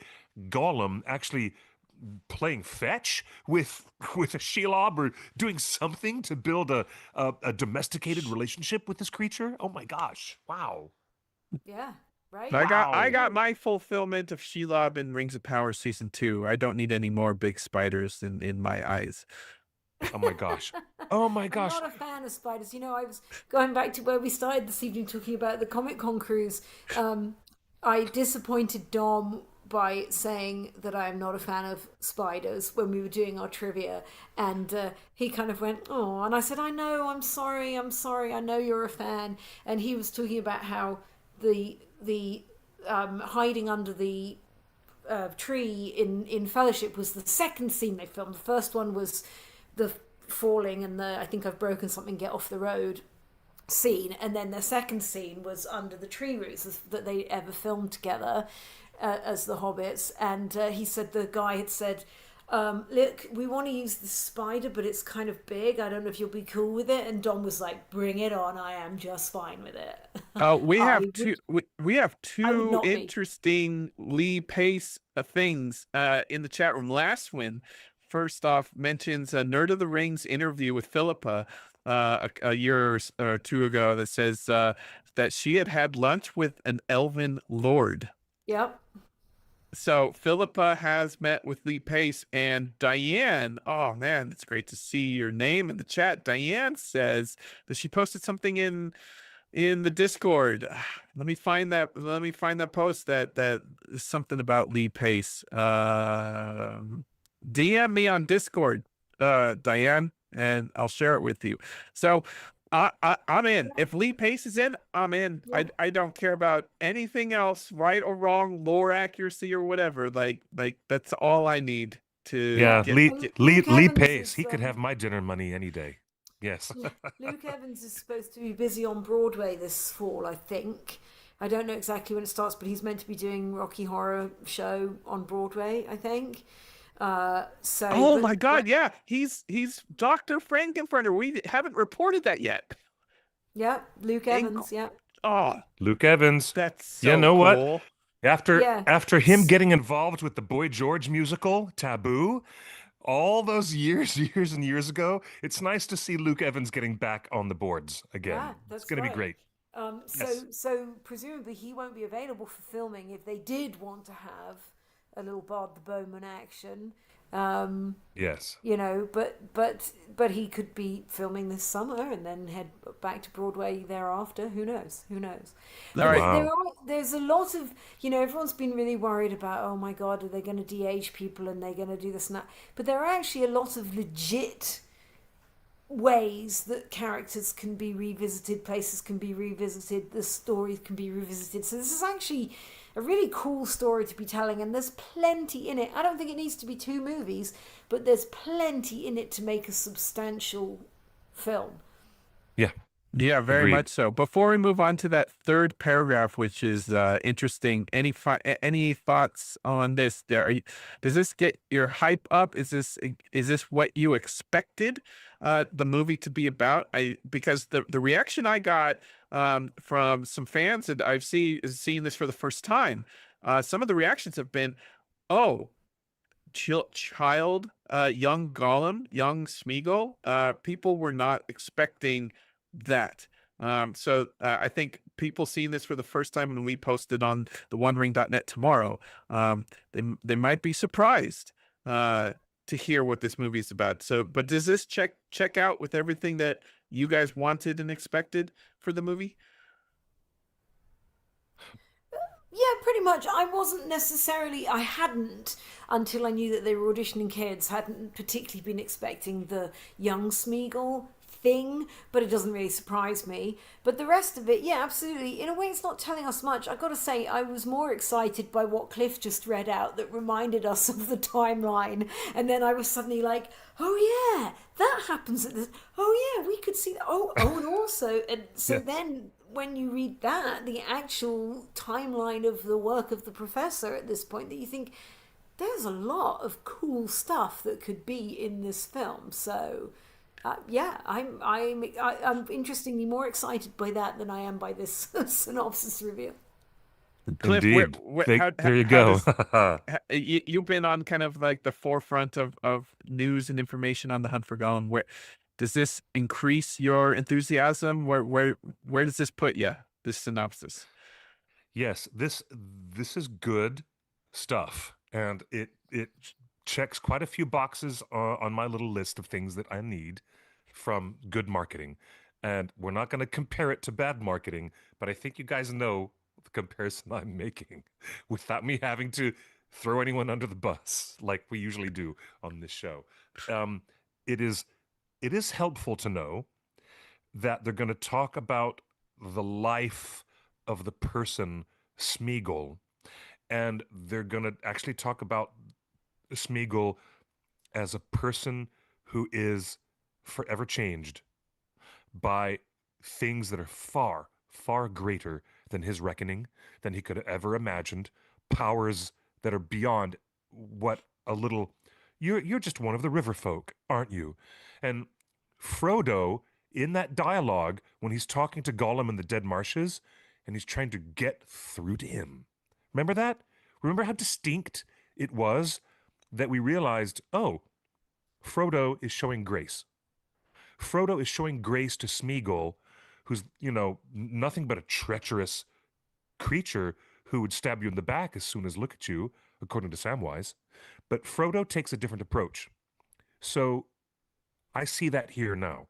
Gollum actually playing fetch with a Shelob or doing something to build a domesticated relationship with this creature. Oh my gosh. Wow. Yeah, right? I Wow. got my fulfillment of Shelob in Rings of Power season 2. I don't need any more big spiders in my eyes. Oh my gosh. Oh my I'm gosh. not a fan of spiders. You know, I was going back to where we started this evening talking about the Comic Con cruise. I disappointed Dom by saying that I am not a fan of spiders when we were doing our trivia, and he kind of went, "Oh," and I said, "I know, I'm sorry, I know you're a fan," and he was talking about how the hiding under the tree in Fellowship was the second scene they filmed. The first one was the falling and the I think I've broken something, get off the road scene, and then the second scene was under the tree roots that they ever filmed together as the Hobbits. And he said the guy had said, look, we want to use the spider, but it's kind of big. I don't know if you'll be cool with it. And Don was like, bring it on. I am just fine with it. We I have would- two. We have I would two not be. interesting Lee Pace things in the chat room. Last one, first off, mentions a Nerd of the Rings interview with Philippa a year or two ago that says that she had lunch with an elven lord. Yep. So Philippa has met with Lee Pace, and Diane. Oh man, it's great to see your name in the chat. Diane says that she posted something in the Discord. Let me find that. Let me find that post that is something about Lee Pace. DM me on Discord, Diane, and I'll share it with you. So I'm in. If Lee Pace is in, I'm in. Yeah. I don't care about anything else, right or wrong, lore accuracy or whatever. Like that's all I need to Yeah, get. Lee Evans Pace. is, He could have my dinner money any day. Yes. Luke Evans is supposed to be busy on Broadway this fall, I think. I don't know exactly when it starts, but he's meant to be doing Rocky Horror Show on Broadway, I think. So. Oh but- my God! Yeah, he's Dr. Frankenfurter. We haven't reported that yet. Yeah, Luke Evans. Yeah. Oh, Luke Evans. that's so You know cool. what? After Yeah. him getting involved with the Boy George musical, Taboo, all those years and years ago, it's nice to see Luke Evans getting back on the boards again. Yeah, that's It's going to right. be great. Yes. So presumably he won't be available for filming if they did want to have a little Bard the Bowman action. Yes. You know, but he could be filming this summer and then head back to Broadway thereafter. Who knows? Who knows? All right. Wow. There's a lot of, you know, everyone's been really worried about, oh my God, are they going to de-age people and they're going to do this and that? But there are actually a lot of legit ways that characters can be revisited, places can be revisited, the stories can be revisited. So this is actually a really cool story to be telling, and there's plenty in it. I don't think it needs to be 2 movies, but there's plenty in it to make a substantial film. Yeah. Yeah, very Agreed. much so. Before we move on to that third paragraph, which is interesting, any thoughts on this? Does this get your hype up? Is this what you expected the movie to be about? Because the reaction I got from some fans that I've seen this for the first time, some of the reactions have been, "Oh, child, young Gollum, young Smeagol." People were not expecting that. So I think people seeing this for the first time when we posted on the onering.net tomorrow, they might be surprised to hear what this movie is about. So, but does this check out with everything that you guys wanted and expected for the movie? Yeah, pretty much. I hadn't, until I knew that they were auditioning kids, hadn't particularly been expecting the young Smeagol thing, but it doesn't really surprise me. But the rest of it, yeah, absolutely. In a way, it's not telling us much. I've got to say, I was more excited by what Cliff just read out that reminded us of the timeline. And then I was suddenly like, oh yeah, that happens at this. Oh yeah, we could see that. Oh, and also, and so Yes. then when you read that, the actual timeline of the work of the professor at this point, that you think there's a lot of cool stuff that could be in this film. So yeah, I'm interestingly more excited by that than I am by this synopsis review. Cliff, where, Indeed. how There you how go. does you've been on kind of like the forefront of news and information on the hunt for Gollum. Where does this increase your enthusiasm? Where does this put you? This synopsis. Yes, this is good stuff, and it checks quite a few boxes on my little list of things that I need from good marketing. And we're not going to compare it to bad marketing, but I think you guys know the comparison I'm making without me having to throw anyone under the bus like we usually do on this show. Um, it is it is helpful to know that they're going to talk about the life of the person Smeagol, and they're going to actually talk about Smeagol as a person who is forever changed by things that are far, far greater than his reckoning, than he could have ever imagined, powers that are beyond what a little. You're just one of the river folk, aren't you? And Frodo, in that dialogue, when he's talking to Gollum in the Dead Marshes, and he's trying to get through to him. Remember that? Remember how distinct it was that we realized, oh, Frodo is showing grace. Frodo is showing grace to Smeagol, who's, nothing but a treacherous creature who would stab you in the back as soon as look at you, according to Samwise. But Frodo takes a different approach. So I see that here now,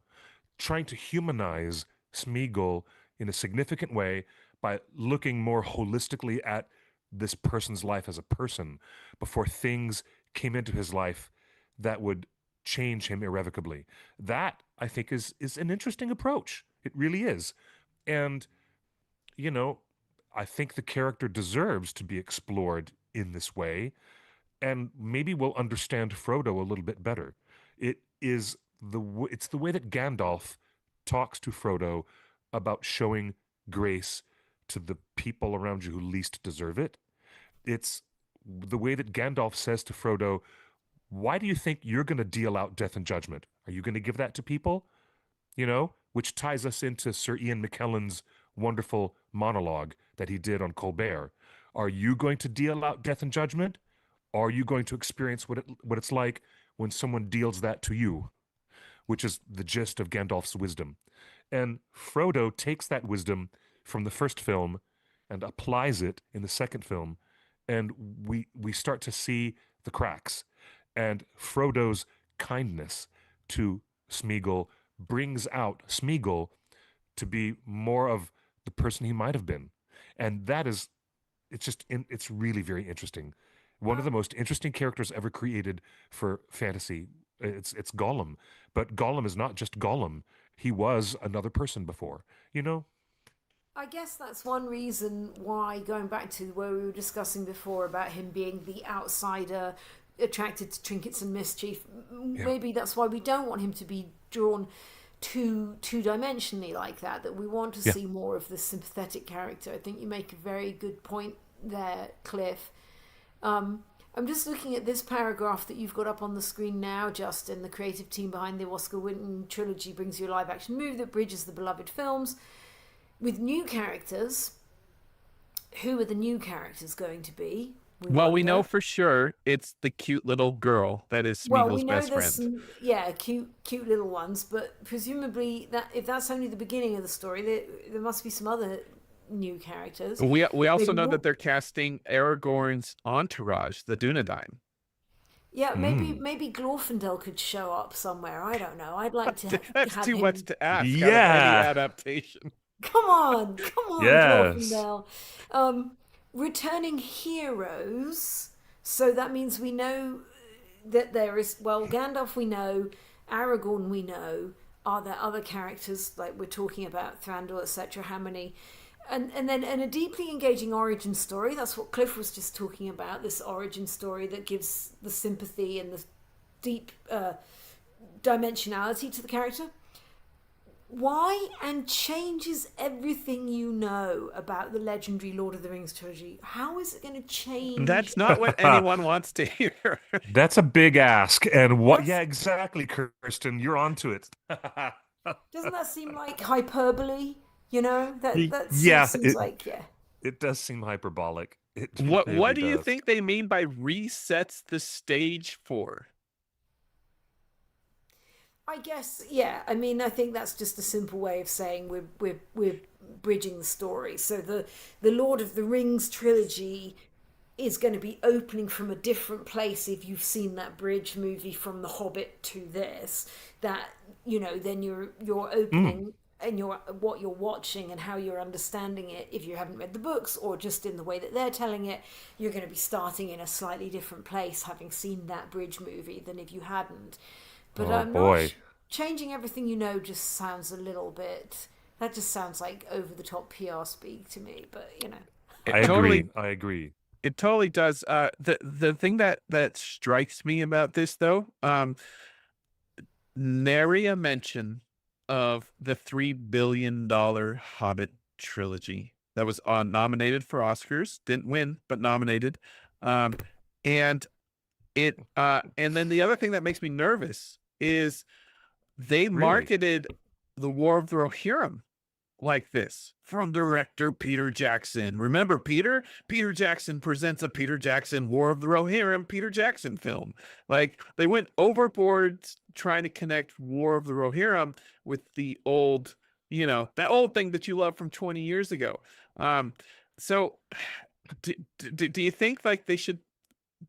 trying to humanize Smeagol in a significant way by looking more holistically at this person's life as a person before things came into his life that would change him irrevocably. That, I think, is an interesting approach. It really is. And, I think the character deserves to be explored in this way, and maybe we'll understand Frodo a little bit better. It's the way that Gandalf talks to Frodo about showing grace to the people around you who least deserve it. It's the way that Gandalf says to Frodo, why do you think you're going to deal out death and judgment? Are you going to give that to people? Which ties us into Sir Ian McKellen's wonderful monologue that he did on Colbert. Are you going to deal out death and judgment? Or are you going to experience what it's like when someone deals that to you? Which is the gist of Gandalf's wisdom. And Frodo takes that wisdom from the first film and applies it in the second film. And we start to see the cracks. And Frodo's kindness to Smeagol brings out Smeagol to be more of the person he might have been. And it's really very interesting. One of the most interesting characters ever created for fantasy. It's Gollum. But Gollum is not just Gollum. He was another person before, I guess that's one reason why, going back to where we were discussing before about him being the outsider attracted to trinkets and mischief, maybe that's why we don't want him to be drawn two-dimensionally like that we want to see more of the sympathetic character. I think you make a very good point there, Cliff. I'm just looking at this paragraph that you've got up on the screen now, Justin. The creative team behind the Oscar-winning trilogy brings you a live-action movie that bridges the beloved films with new characters. Who are the new characters going to be? We know for sure it's the cute little girl that is Smeagol's best friend. Cute little ones, but presumably that if that's only the beginning of the story, there must be some other new characters. We also know that they're casting Aragorn's entourage, the Dunedain. Yeah, maybe Glorfindel could show up somewhere. I don't know. I'd like to. That's too much to ask. Yeah, out of any adaptation. Come on, yes. Glorfindel. Returning heroes. So that means we know that there is Gandalf. We know Aragorn. We know. Are there other characters like we're talking about Thranduil, etc.? How many? And then a deeply engaging origin story. That's what Cliff was just talking about. This origin story that gives the sympathy and the deep dimensionality to the character. Why? And changes everything you know about the legendary Lord of the Rings trilogy. How is it going to change? That's not what anyone wants to hear. That's a big ask. And what? Yeah, exactly, Kirsten. You're onto it. Doesn't that seem like hyperbole? That yeah, seems like. It does seem hyperbolic. It What really do you does. think they mean by resets the stage for? I guess, yeah. I mean, I think that's just a simple way of saying we're bridging the story. So the Lord of the Rings trilogy is going to be opening from a different place if you've seen that bridge movie from The Hobbit to this. That, you know, then you're Mm. opening and you're what you're watching and how you're understanding it, if you haven't read the books or just in the way that they're telling it, you're going to be starting in a slightly different place having seen that bridge movie than if you hadn't. But Oh I'm not boy. changing everything, you know, just sounds a little bit, that just sounds like over the top PR speak to me, but you know. I It totally agree. I agree. it totally does. The thing that strikes me about this though, nary a mention of the $3 billion Hobbit trilogy that was nominated for Oscars, didn't win, but nominated. Um, and and then the other thing that makes me nervous is they Really? marketed the War of the Rohirrim like this from director Peter Jackson. Remember Peter? Peter Jackson presents a Peter Jackson War of the Rohirrim Peter Jackson film. Like they went overboard trying to connect War of the Rohirrim with the old, you know, that old thing that you love from 20 years ago. So do you think like they should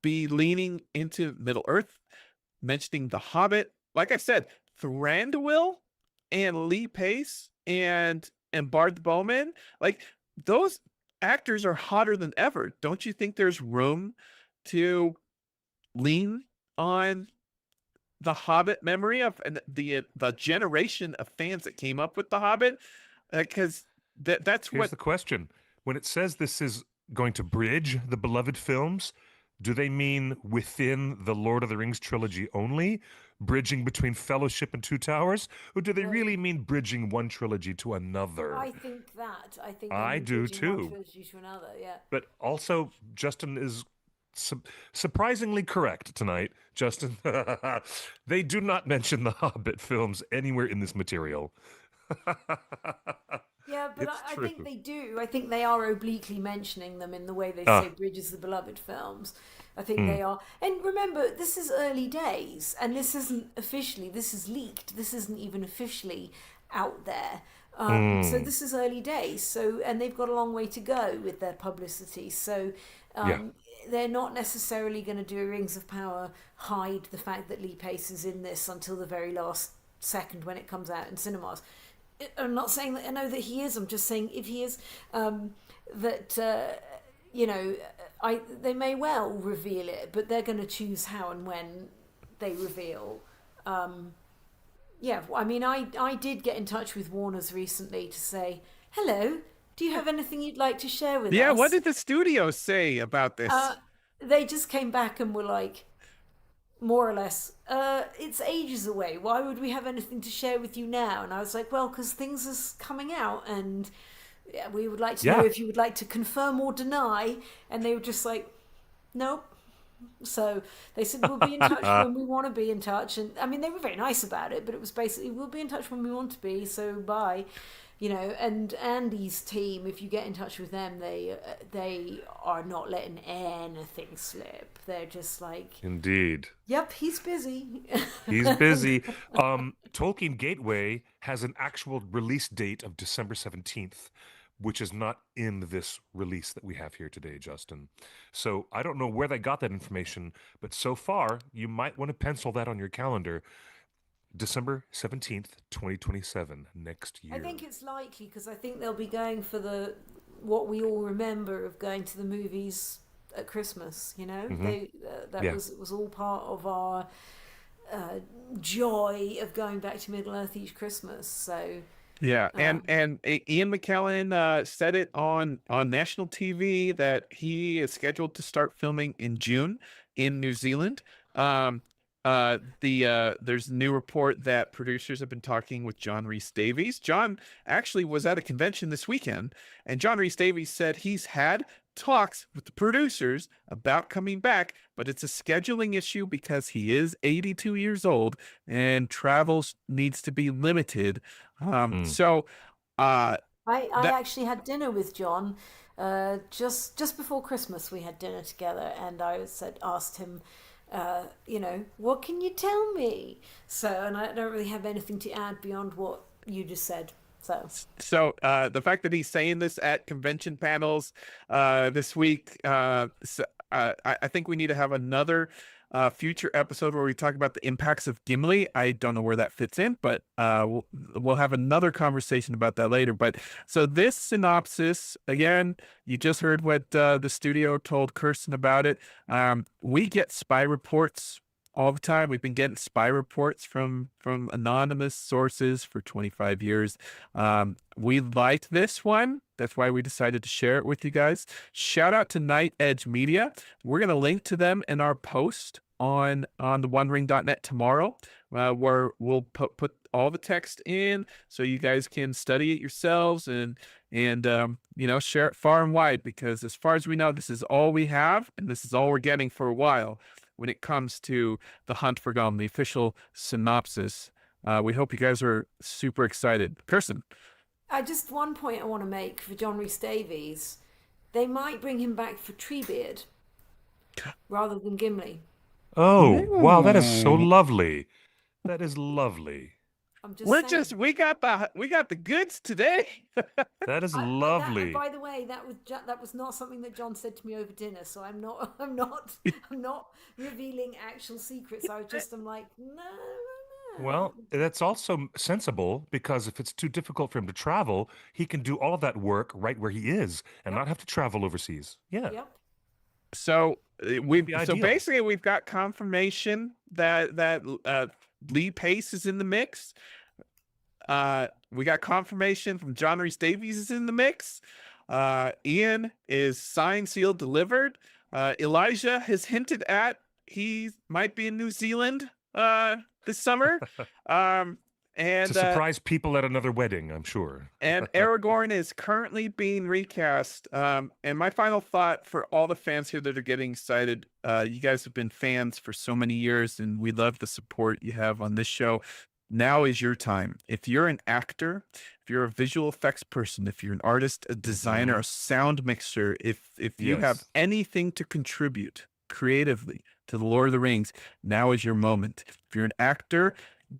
be leaning into Middle Earth, mentioning The Hobbit? Like I said, Thranduil and Lee Pace and Bard the Bowman, like those actors are hotter than ever. Don't you think there's room to lean on the Hobbit memory of and the generation of fans that came up with the Hobbit? Because that's Here's what. the question. When it says this is going to bridge the beloved films, do they mean within the Lord of the Rings trilogy only, bridging between Fellowship and Two Towers? Or do they No, really mean bridging one trilogy to another? I think that. I think they I mean do bridging one too. trilogy to another, yeah. But also, Justin is surprisingly correct tonight. Justin, they do not mention the Hobbit films anywhere in this material. Yeah, but It's I think true. they do. I think they are obliquely mentioning them in the way they say Ah, Bridges the Beloved films. I think mm, they are. And remember, this is early days, and this isn't officially, this is leaked. This isn't even officially out there. So mm, this is early days. So, and they've got a long way to go with their publicity. So, yeah. um, they're not necessarily going to do Rings of Power hide the fact that Lee Pace is in this until the very last second when it comes out in cinemas. I'm not saying that I know that he is. I'm just saying if he is, that you know, they may well reveal it, but they're going to choose how and when they reveal. Yeah, I mean, I did get in touch with Warner's recently to say, hello, do you have anything you'd like to share with Yeah, what us? did the studio say about this? Uh, they just came back and were like, more or less, it's ages away. Why would we have anything to share with you now? And I was like, well, because things are coming out, and yeah, we would like to know Yeah. if you would like to confirm or deny. And they were just like, nope. So they said, we'll be in touch when we want to be in touch. And I mean, they were very nice about it, but it was basically, we'll be in touch when we want to be. So bye. You know, and Andy's team, if you get in touch with them, they are not letting anything slip. They're just like, Indeed. yep, he's busy. He's busy. Tolkien Gateway has an actual release date of December 17th, which is not in this release that we have here today, Justin. So I don't know where they got that information, but so far, you might want to pencil that on your calendar. December 17th, 2027, next I year. think it's likely because I think they'll be going for the what we all remember of going to the movies at Christmas. You know, Hmm. they that Yeah. was all part of our uh, joy of going back to Middle Earth each Christmas. So Yeah, um, and Ian McKellen said it on national TV that he is scheduled to start filming in June in New Zealand. Um, there's a new report that producers have been talking with John Rhys Davies. John actually was at a convention this weekend, and John Rhys Davies said he's had talks with the producers about coming back, but it's a scheduling issue because he is 82 years old and travel needs to be limited. Mm. So uh I That actually had dinner with John just before Christmas. We had dinner together, and I asked him, what can you tell me? So, and I don't really have anything to add beyond what you just said. So, so the fact that he's saying this at convention panels this week, I think we need to have another future episode where we talk about the impacts of Gimli. I don't know where that fits in, but we'll have another conversation about that later. But so this synopsis, again, you just heard what the studio told Kirsten about it. We get spy reports all the time. We've been getting spy reports from anonymous sources for 25 years. We liked this one. That's why we decided to share it with you guys. Shout out to Night Edge Media. We're going to link to them in our post on the onering.net tomorrow, where we'll put all the text in so you guys can study it yourselves and share it far and wide, because as far as we know, this is all we have, and this is all we're getting for a while when it comes to The Hunt for Gollum, the official synopsis. We hope you guys are super excited. Kirsten. just one point I want to make for John Rhys Davies: they might bring him back for Treebeard rather than Gimli. Oh, wow, that is so Ooh. lovely. That is lovely. I'm just saying. We got the goods today. That is That, lovely. by the way, that was not something that John said to me over dinner. So I'm not revealing actual secrets. I'm like, no. Well, that's also sensible, because if it's too difficult for him to travel, he can do all of that work right where he is and Yep. not have to travel overseas. Yeah, Yep. So be ideal. basically we've got confirmation that Lee Pace is in the mix. We got confirmation from John Rhys Davies is in the mix. Ian is signed, sealed, delivered. Elijah has hinted at he might be in New Zealand this summer. And to surprise people at another wedding, I'm sure. and Aragorn is currently being recast. And my final thought for all the fans here that are getting excited, you guys have been fans for so many years, and we love the support you have on this show. Now is your time. If you're an actor, if you're a visual effects person, if you're an artist, a designer, a sound mixer, if you have Yes. anything to contribute creatively to the Lord of the Rings, now is your moment. If you're an actor,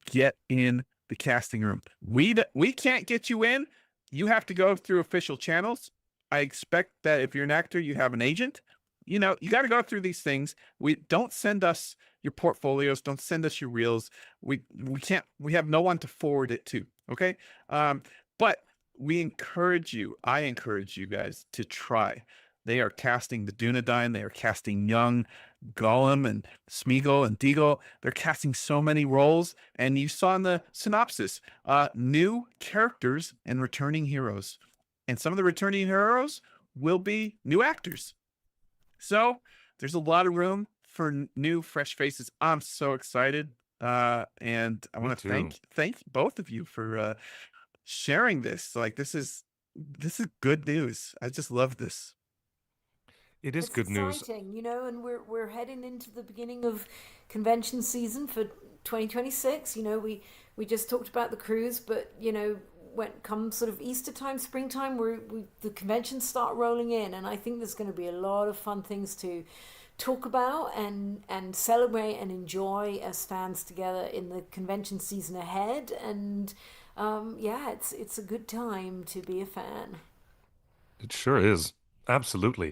get in the casting room. We can't get you in. You have to go through official channels. I expect that if you're an actor, you have an agent. You got to go through these things. We don't send us your portfolios. Don't send us your reels. We can't. We have no one to forward it to. Okay. But we encourage you. I encourage you guys to try. They are casting the Dunedain. They are casting young Gollum and Smeagol and Deagle. They're casting so many roles. And you saw in the synopsis, new characters and returning heroes. And some of the returning heroes will be new actors. So there's a lot of room for new, fresh faces. I'm so excited. And I want to thank both of you for sharing this. Like this is good news. I just love this. It is It's good news. exciting, and we're heading into the beginning of convention season for 2026. We just talked about the cruise, but when come sort of Easter time, springtime, the conventions start rolling in, and I think there's going to be a lot of fun things to talk about and celebrate and enjoy as fans together in the convention season ahead. And it's a good time to be a fan. It sure is. Absolutely.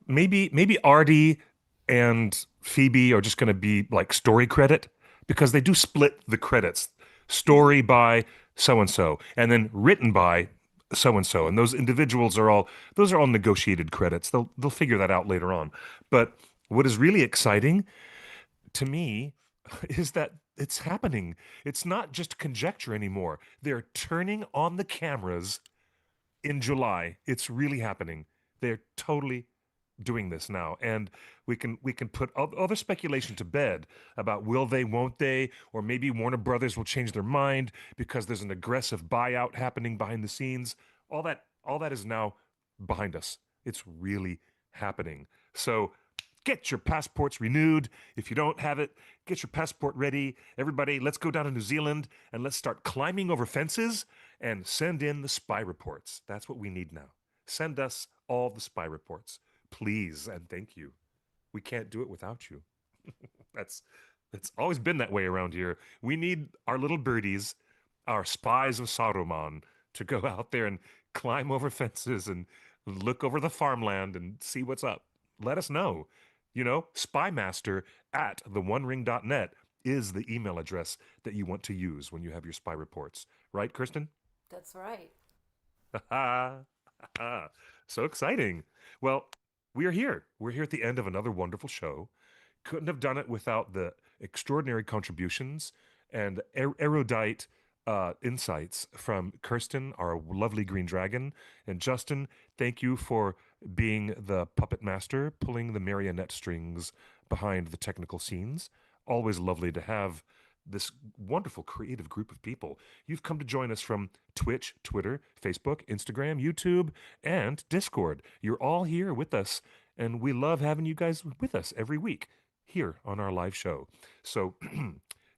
Maybe Artie and Phoebe are just going to be like story credit, because they do split the credits. Story by so and so, and then written by so and so, and those individuals are all negotiated credits. They'll figure that out later on. But what is really exciting to me is that it's happening. It's not just conjecture anymore. They're turning on the cameras in July. It's really happening. They're totally doing this now, and we can put other speculation to bed about will they, won't they, or maybe Warner Brothers will change their mind because there's an aggressive buyout happening behind the scenes. All that is now behind us. It's really happening. So get your passports renewed. If you don't have it, get your passport ready. Everybody, let's go down to New Zealand and let's start climbing over fences and send in the spy reports. That's what we need now. Send us all the spy reports, please, and thank you. We can't do it without you. That's it's always been that way around here. We need our little birdies, our spies of Saruman, to go out there and climb over fences and look over the farmland and see what's up. Let us know. Spymaster at theonering.net is the email address that you want to use when you have your spy reports. Right, Kirsten? That's right. So exciting. Well, we are here. We're here at the end of another wonderful show. Couldn't have done it without the extraordinary contributions and erudite insights from Kirsten, our lovely green dragon, and Justin. Thank you for being the puppet master, pulling the marionette strings behind the technical scenes. Always lovely to have this wonderful creative group of people. You've come to join us from Twitch, Twitter, Facebook, Instagram, YouTube, and Discord. You're all here with us, and we love having you guys with us every week here on our live show. So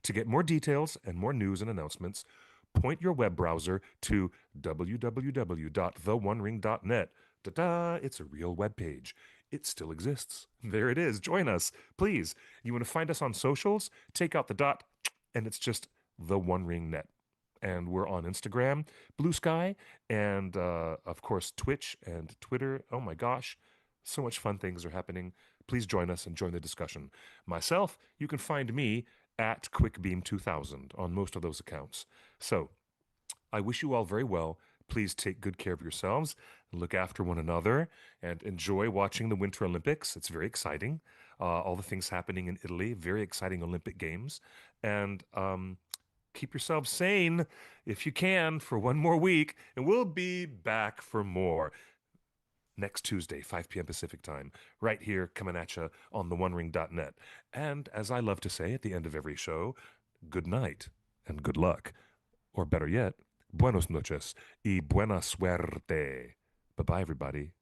to get more details and more news and announcements, point your web browser to www.theonering.net. Ta-da! It's a real web page. It still exists. There it is. Join us, please. You want to find us on socials? Take out the dot, and it's just The One Ring Net. And we're on Instagram, Blue Sky, and of course Twitch and Twitter. Oh my gosh, so much fun things are happening. Please join us and join the discussion. Myself, you can find me at QuickBeam2000 on most of those accounts. So I wish you all very well. Please take good care of yourselves, look after one another, and enjoy watching the Winter Olympics. It's very exciting. All the things happening in Italy, very exciting Olympic Games. And keep yourselves sane if you can for one more week, and we'll be back for more next Tuesday, 5 p.m. Pacific time, right here coming at you on theonering.net. And as I love to say at the end of every show, good night and good luck. Or better yet, buenos noches y buena suerte. Bye-bye, everybody.